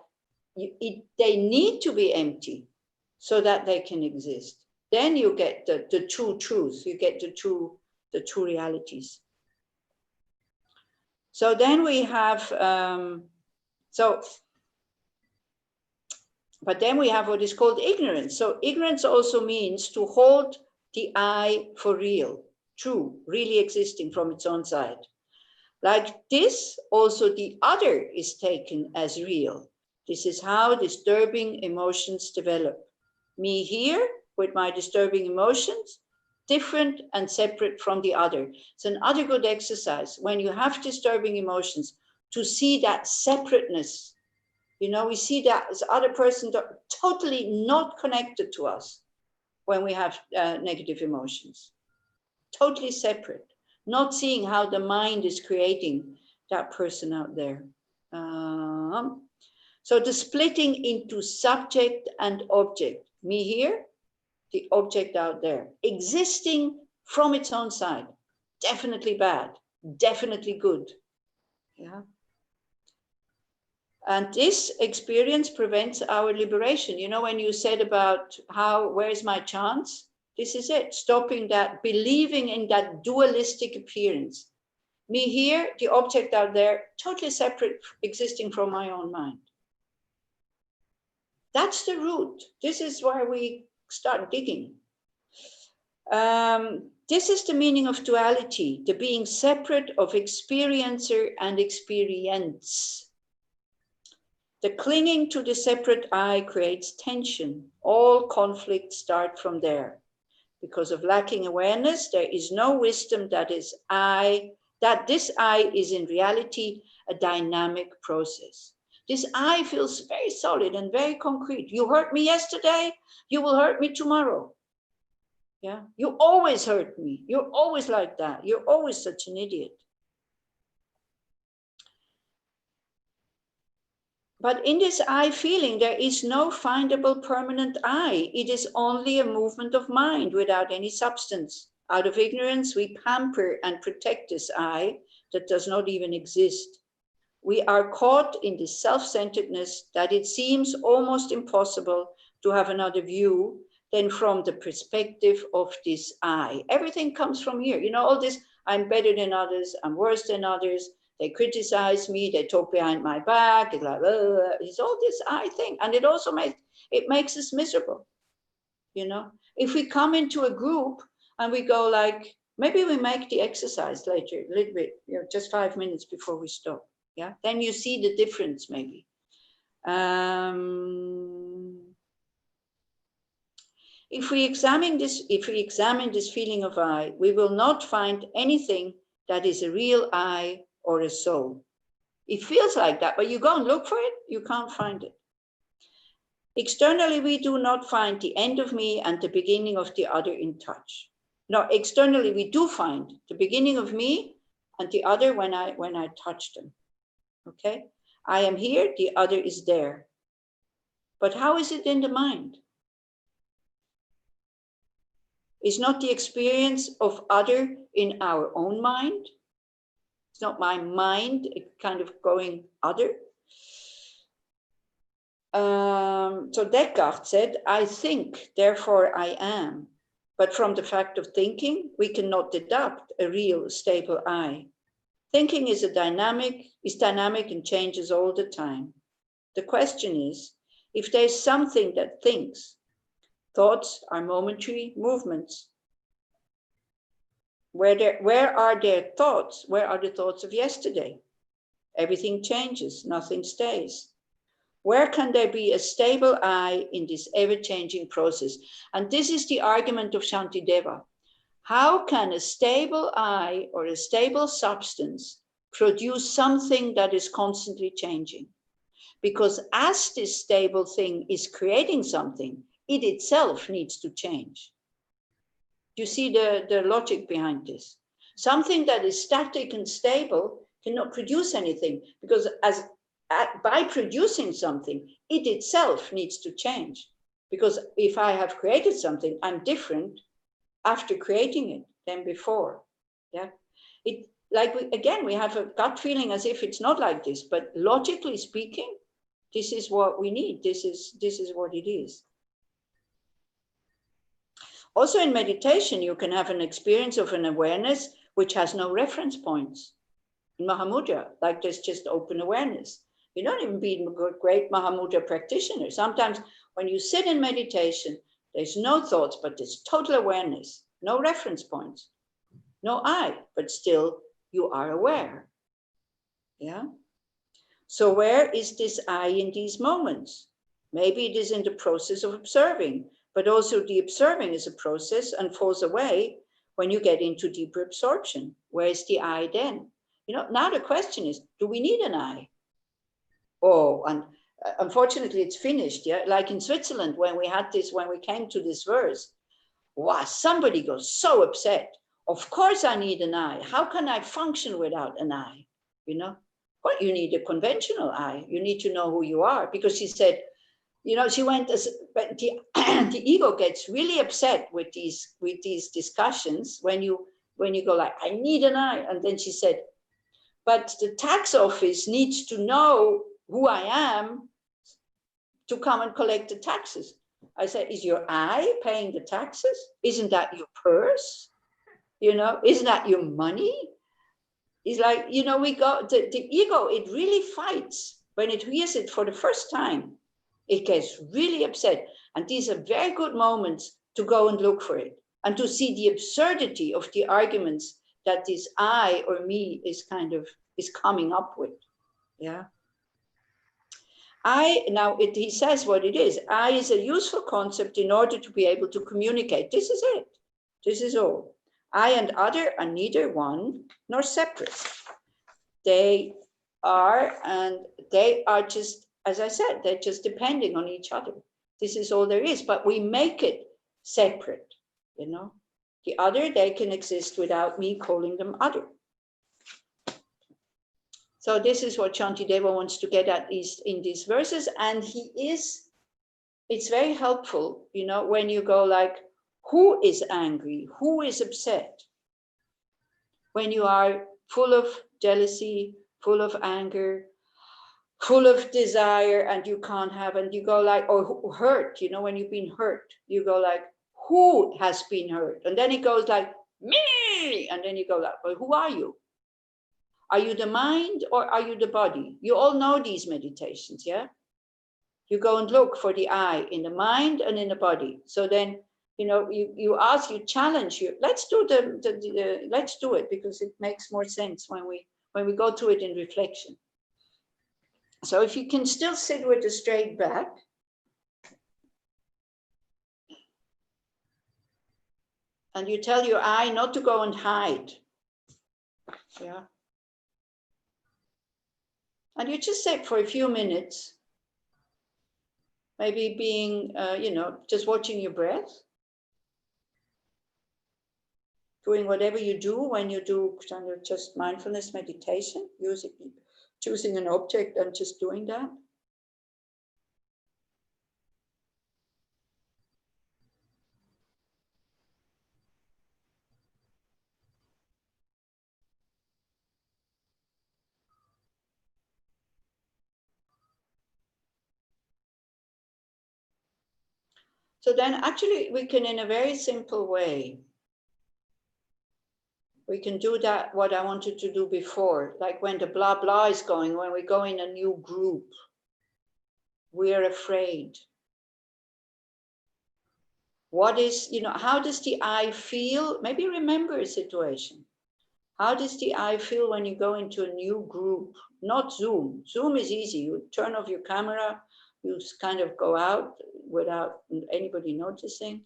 they need to be empty so that they can exist, then you get the true truth. You get the true realities. So then we have, but then we have what is called ignorance. So ignorance also means to hold the I for real, true, really existing from its own side. Like this, also the other is taken as real. This is how disturbing emotions develop. Me here with my disturbing emotions, different and separate from the other. It's another good exercise when you have disturbing emotions to see that separateness. You know, we see that as other person totally not connected to us when we have negative emotions, totally separate. Not seeing how the mind is creating that person out there. So the splitting into subject and object. Me here, the object out there. Existing from its own side. Definitely bad, definitely good. Yeah. And this experience prevents our liberation. You know, when you said about where's my chance? This is it, stopping that, believing in that dualistic appearance. Me here, the object out there, totally separate, existing from my own mind. That's the root. This is where we start digging. This is the meaning of duality, the being separate of experiencer and experience. The clinging to the separate I creates tension. All conflicts start from there. Because of lacking awareness, there is no wisdom that this I is in reality a dynamic process. This I feels very solid and very concrete. You hurt me yesterday, you will hurt me tomorrow. Yeah, you always hurt me. You're always like that. You're always such an idiot. But in this I feeling, there is no findable permanent I. It is only a movement of mind without any substance. Out of ignorance, we pamper and protect this I that does not even exist. We are caught in this self-centeredness that it seems almost impossible to have another view than from the perspective of this I. Everything comes from here. You know, all this, I'm better than others, I'm worse than others. They criticize me, they talk behind my back, it's like, it's all this I think. And it also makes us miserable, you know? If we come into a group and we go like, maybe we make the exercise later, a little bit, you know, just 5 minutes before we stop, yeah? Then you see the difference maybe. If we examine this feeling of I, we will not find anything that is a real I or a soul. It feels like that, but you go and look for it, you can't find it. Externally, we do not find the end of me and the beginning of the other in touch. No, externally, we do find the beginning of me and the other when I touch them. Okay? I am here, the other is there. But how is it in the mind? Is not the experience of other in our own mind? It's not my mind kind of going other. So Descartes said, I think, therefore I am. But from the fact of thinking, we cannot deduct a real stable I. Thinking is dynamic and changes all the time. The question is, if there's something that thinks, thoughts are momentary movements. Where are their thoughts? Where are the thoughts of yesterday? Everything changes, nothing stays. Where can there be a stable I in this ever-changing process? And this is the argument of Shantideva. How can a stable I or a stable substance produce something that is constantly changing? Because as this stable thing is creating something, it itself needs to change. You see the logic behind this. Something that is static and stable cannot produce anything, because by producing something, it itself needs to change. Because if I have created something, I'm different after creating it than before. Yeah, we have a gut feeling as if it's not like this, but logically speaking, this is what we need. This is what it is. Also in meditation, you can have an experience of an awareness which has no reference points. In Mahamudra, like there's just open awareness. You don't even be a great Mahamudra practitioner. Sometimes when you sit in meditation, there's no thoughts, but there's total awareness, no reference points, no I, but still you are aware. Yeah. So where is this I in these moments? Maybe it is in the process of observing, but also the observing is a process and falls away when you get into deeper absorption. Where is the I then? You know, now the question is, do we need an I? Oh, and unfortunately it's finished. Yeah, like in Switzerland, when we came to this verse, wow, somebody goes so upset. Of course I need an I. How can I function without an I? You know, well, you need a conventional I. You need to know who you are, because she said, you know, she went but the ego gets really upset with these discussions when you go like, I need an I, and then she said, but the tax office needs to know who I am to come and collect the taxes. I said, is your I paying the taxes? Isn't that your purse? You know, isn't that your money? It's like, you know, the ego, it really fights when it hears it for the first time. It gets really upset. And these are very good moments to go and look for it and to see the absurdity of the arguments that this I or me is coming up with. Yeah. He says what it is. I is a useful concept in order to be able to communicate. This is it. This is all. I and other are neither one nor separate. They are just, as I said, they're just depending on each other. This is all there is, but we make it separate, you know. The other, they can exist without me calling them other. So this is what Shantideva wants to get at in these verses, and it's very helpful, you know, when you go like, who is angry? Who is upset? When you are full of jealousy, full of anger, full of desire, and you can't have, and you go like, or hurt, you know, when you've been hurt, you go like, who has been hurt? And then it goes like, me! And then you go like, well, who are you? Are you the mind or are you the body? You all know these meditations, yeah? You go and look for the I in the mind and in the body. So then, you know, you ask, you challenge you. Let's do let's do it, because it makes more sense when we go through it in reflection. So if you can still sit with a straight back. And you tell your I not to go and hide. Yeah. And you just say for a few minutes, maybe being, just watching your breath, doing whatever you do when you do kind of just mindfulness meditation, choosing an object and just doing that. So then actually we can, in a very simple way, we can do that, what I wanted to do before, like when the blah blah is going, when we go in a new group, we're afraid. What is, how does the I feel? Maybe remember a situation. How does the I feel when you go into a new group? Not Zoom. Zoom is easy. You turn off your camera, you kind of go out without anybody noticing.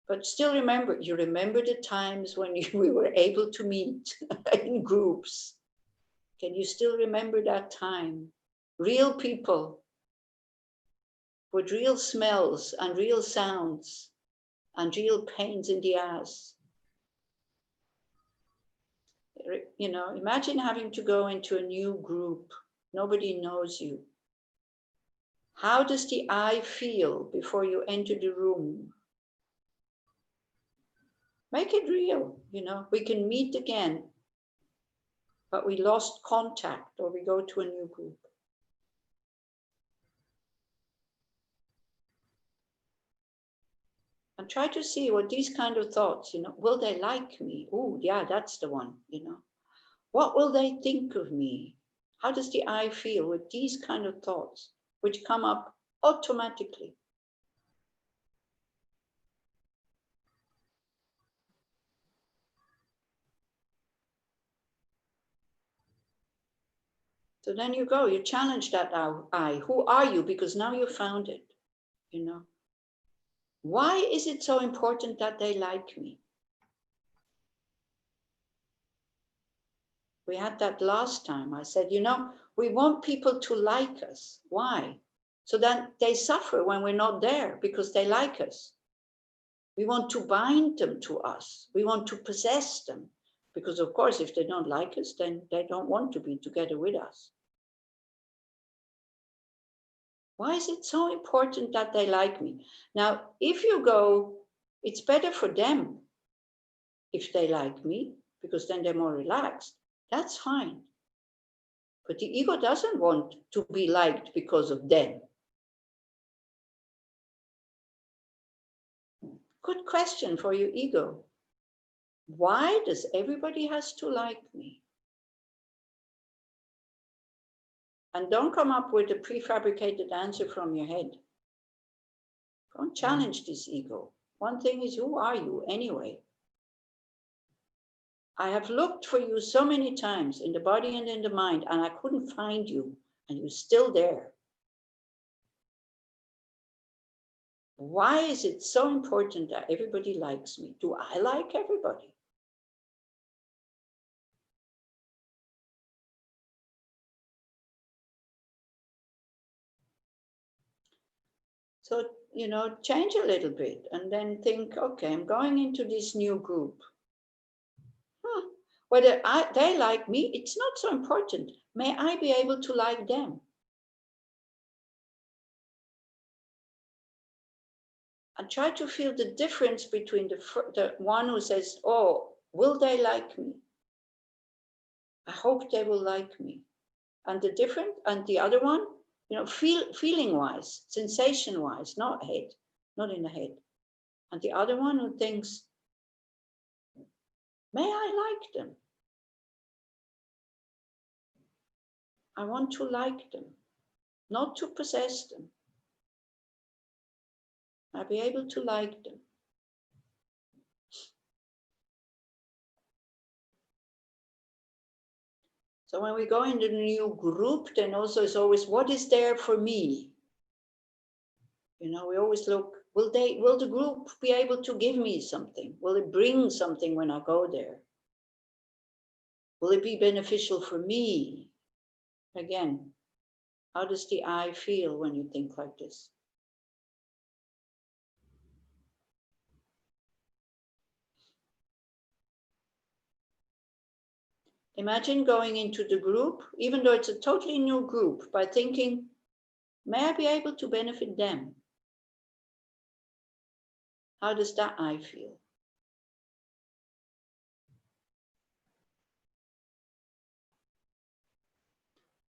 But still remember, you remember the times when we were able to meet in groups. Can you still remember that time? Real people with real smells and real sounds and real pains in the ass. Imagine having to go into a new group. Nobody knows you. How does the I feel before you enter the room? Make it real, we can meet again, but we lost contact or we go to a new group. And try to see what these kind of thoughts, will they like me? Oh, yeah, that's the one, What will they think of me? How does the I feel with these kind of thoughts, which come up automatically? So then you go, you challenge that I. Who are you? Because now you found it, Why is it so important that they like me? We had that last time. I said, we want people to like us. Why? So then they suffer when we're not there because they like us. We want to bind them to us. We want to possess them. Because of course, if they don't like us, then they don't want to be together with us. Why is it so important that they like me? Now, if you go, it's better for them if they like me, because then they're more relaxed. That's fine. But the ego doesn't want to be liked because of them. Good question for your ego. Why does everybody has to like me? And don't come up with a prefabricated answer from your head. Don't challenge this ego. One thing is, who are you anyway? I have looked for you so many times in the body and in the mind, and I couldn't find you, and you're still there. Why is it so important that everybody likes me? Do I like everybody? So, change a little bit and then think, okay, I'm going into this new group. Whether they like me, it's not so important. May I be able to like them? And try to feel the difference between the one who says, oh, will they like me? I hope they will like me. And the other one, feeling wise, sensation wise, not in the head. And the other one who thinks, may I like them? I want to like them, not to possess them. I'll be able to like them. So when we go into the new group, then also it's always, what is there for me? We always look, Will the group be able to give me something? Will it bring something when I go there? Will it be beneficial for me? Again, how does the I feel when you think like this? Imagine going into the group, even though it's a totally new group, by thinking, may I be able to benefit them? How does that I feel?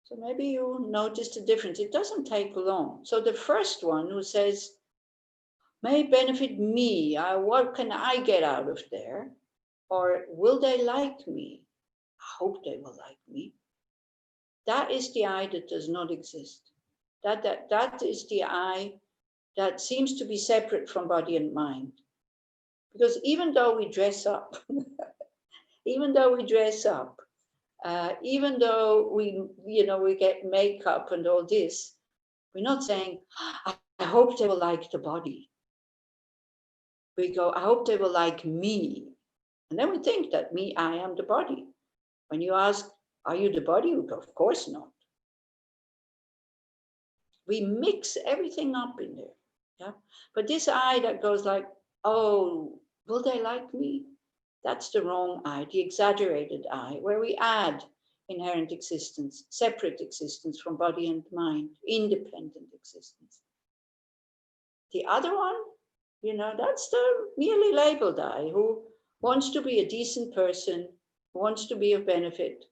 So maybe you notice the difference. It doesn't take long. So the first one who says, may benefit me, what can I get out of there? Or will they like me? I hope they will like me. That is the I that does not exist. That is the I that seems to be separate from body and mind. Because even though we dress up, even though we get makeup and all this, we're not saying, I hope they will like the body. We go, I hope they will like me. And then we think that I am the body. When you ask, are you the body? We go, of course not. We mix everything up in there. Yeah. But this I that goes like, oh, will they like me? That's the wrong I, the exaggerated I, where we add inherent existence, separate existence from body and mind, independent existence. The other one, that's the merely labeled I, who wants to be a decent person, who wants to be of benefit,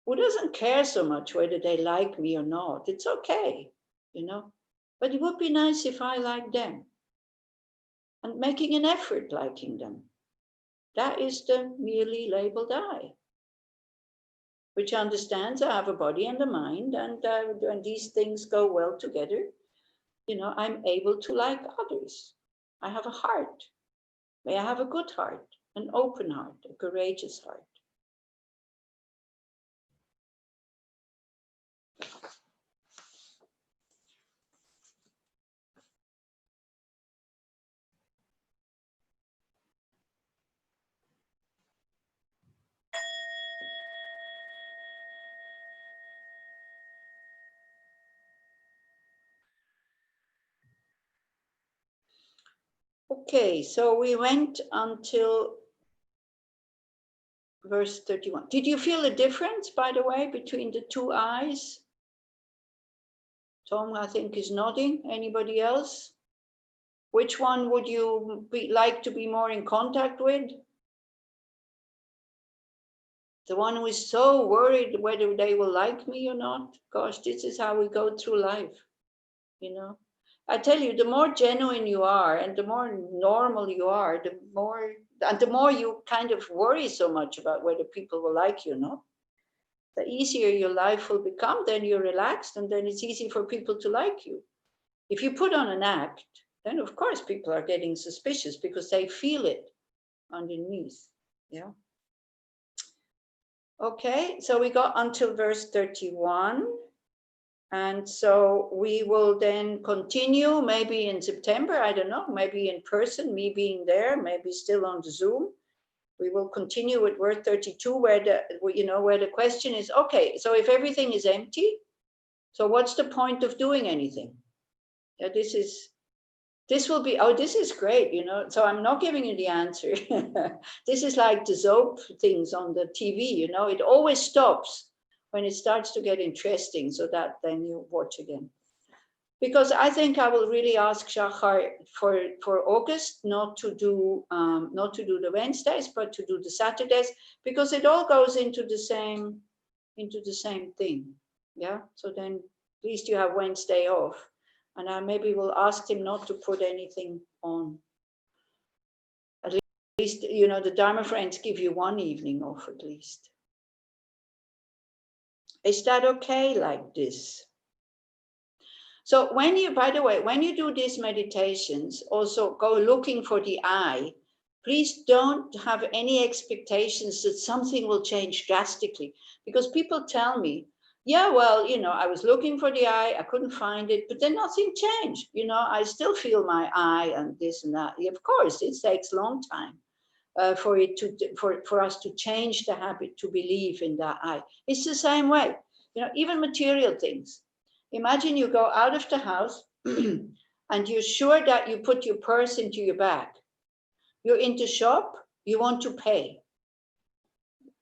who doesn't care so much whether they like me or not. It's okay, but it would be nice if I liked them, and making an effort liking them. That is the merely labeled I, which understands I have a body and a mind, and when these things go well together, I'm able to like others. I have a heart. May I have a good heart, an open heart, a courageous heart. Okay, so we went until verse 31. Did you feel a difference, by the way, between the two eyes? Tom, I think, is nodding. Anybody else? Which one would you like to be more in contact with? The one who is so worried whether they will like me or not? Gosh, this is how we go through life, I tell you, the more genuine you are and the more normal you are, the more you kind of worry so much about whether people will like you or not, the easier your life will become. Then you're relaxed, and then it's easy for people to like you. If you put on an act, then of course people are getting suspicious because they feel it underneath. Yeah. Okay, so we got until verse 31. And so we will then continue, maybe in September, I don't know, maybe in person, me being there, maybe still on the Zoom. We will continue with word 32, where the question is, okay, so if everything is empty, so what's the point of doing anything? Yeah, this will be, oh, this is great, so I'm not giving you the answer. This is like the soap things on the TV, it always stops when it starts to get interesting, so that then you watch again. Because I think I will really ask Shachar for August not to do the Wednesdays, but to do the Saturdays, because it all goes into the same thing. Yeah. So then at least you have Wednesday off, and I maybe will ask him not to put anything on. At least the Dharma friends give you one evening off at least. Is that okay like this? So by the way, when you do these meditations, also go looking for the I. Please don't have any expectations that something will change drastically, because people tell me, Yeah, well, you know, I was looking for the eye, I couldn't find it, but then nothing changed. You know, I still feel my eye and this and that. Of course, it takes a long time for us to change the habit to believe in that eye. It's the same way, you know, even material things. Imagine you go out of the house and you're sure that you put your purse into your bag. You're in the shop, you want to pay.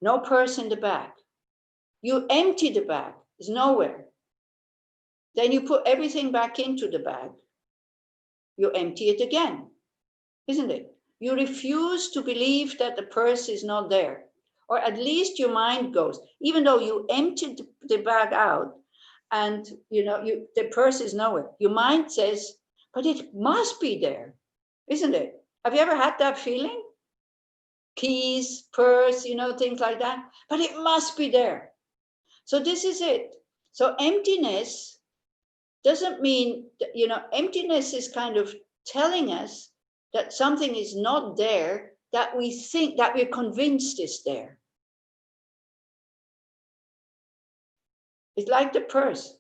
No purse in the bag. You empty the bag, it's nowhere. Then you put everything back into the bag. You empty it again, isn't it? You refuse to believe that the purse is not there. Or at least your mind goes, even though you emptied the bag out and you know the purse is nowhere. Your mind says, but it must be there, isn't it? Have you ever had that feeling? Keys, purse, you know, things like that. But it must be there. So this is it. So emptiness doesn't mean, you know, emptiness is kind of telling us that something is not there that we think, that we're convinced is there. It's like the purse.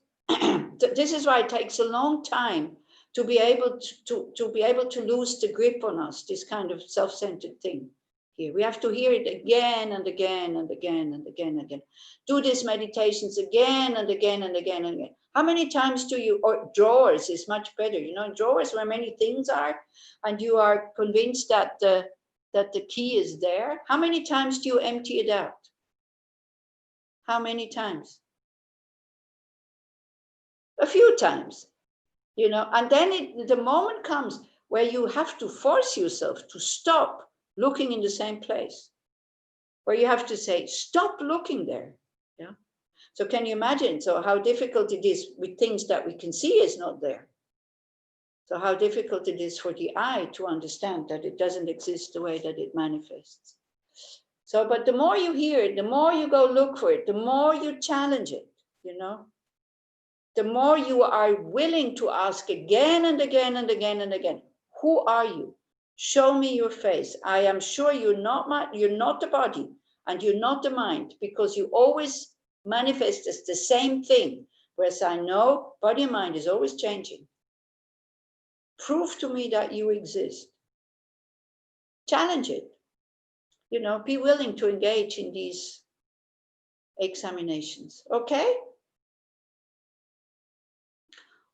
This is why it takes a long time to be able to lose the grip on us, this kind of self-centered thing. Here we have to hear it again and again and again and again and again. Do these meditations again and again and again and again. How many times do you, or drawers is much better, you know, drawers where many things are, and you are convinced that the key is there. How many times do you empty it out? How many times? A few times, you know, and then the moment comes where you have to force yourself to stop looking in the same place, where you have to say, stop looking there. Yeah. So can you imagine? So how difficult it is with things that we can see is not there. So how difficult it is for the eye to understand that it doesn't exist the way that it manifests. So, but the more you hear it, the more you go look for it, the more you challenge it, you know, the more you are willing to ask again and again and again and again, who are you? Show me your face. I am sure you're not the body and you're not the mind, because you always manifest as the same thing. Whereas I know body and mind is always changing. Prove to me that you exist. Challenge it. You know, be willing to engage in these examinations. Okay?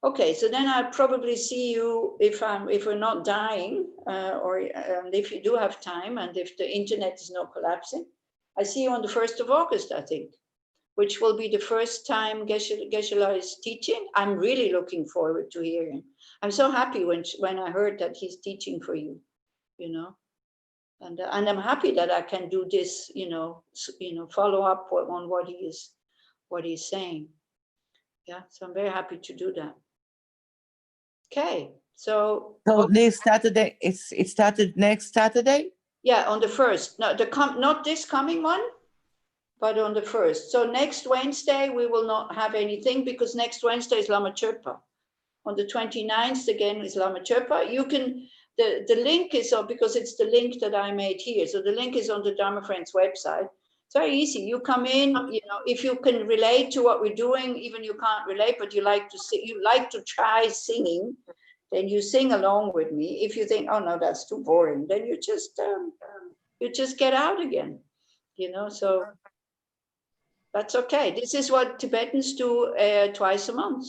Okay, so then I'll probably see you if we're not dying, or if you do have time, and if the internet is not collapsing. I see you on the 1st of August, I think, which will be the first time Geshe-la is teaching. I'm really looking forward to hearing. I'm so happy when I heard that he's teaching for you, you know, and I'm happy that I can do this, you know, follow up on what he's saying. Yeah, so I'm very happy to do that. Okay, so this Saturday, it started next Saturday? Yeah, on the 1st. No, not this coming one, but on the 1st. So next Wednesday we will not have anything, because next Wednesday is Lama Chöpa. On the 29th again is Lama Chöpa. You can, the link is on, because it's the link that I made here. So the link is on the Dharma Friends website. It's very easy. You come in, you know, if you can relate to what we're doing, even you can't relate, but you like to sing, you like to try singing, then you sing along with me. If you think, oh no, that's too boring, then you just get out again, you know. So that's okay. This is what Tibetans do twice a month,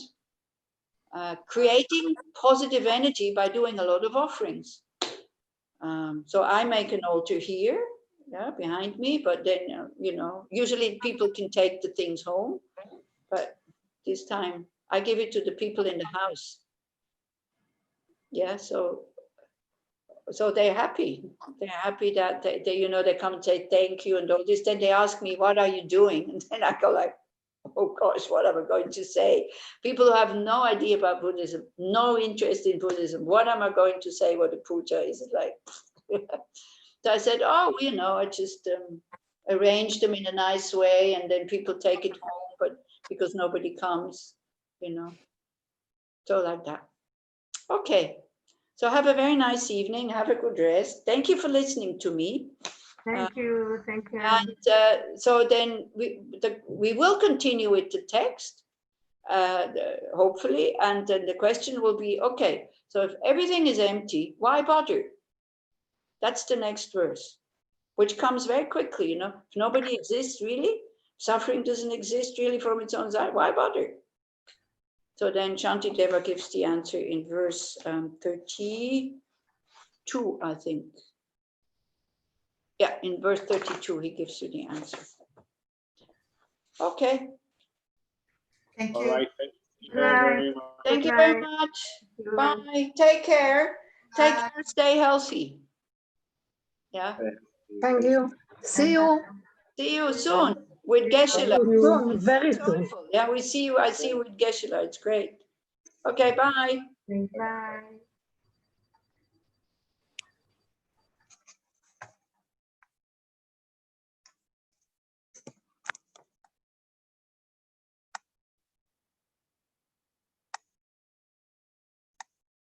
creating positive energy by doing a lot of offerings. So I make an altar here, yeah, behind me, but then, you know, usually people can take the things home, but this time I give it to the people in the house. Yeah, so they're happy. They're happy that they you know, they come and say thank you and all this. Then they ask me, what are you doing? And then I go like, oh gosh, what am I going to say? People who have no idea about Buddhism, no interest in Buddhism, what am I going to say what a puja is like? So I said, oh, you know, I just arrange them in a nice way, and then people take it home, but because nobody comes, you know, so like that. Okay, so have a very nice evening, have a good rest. Thank you for listening to me. Thank you. Thank you. And so then we will continue with the text, hopefully, and then the question will be, okay, so if everything is empty, why bother? That's the next verse, which comes very quickly, you know. If nobody exists really, suffering doesn't exist really from its own side, why bother? So then Shantideva gives the answer in verse 32, I think. Yeah, in verse 32, he gives you the answer. Okay. Thank All you. right. Thank you very much. Thank you very much. Bye. Take care. Take Bye. care. Stay healthy. Yeah. Thank you. See you See you soon with Geshe-la. soon, very soon. Joyful. Yeah, we see you. I see you with Geshe-la. It's great. Okay, bye. Bye.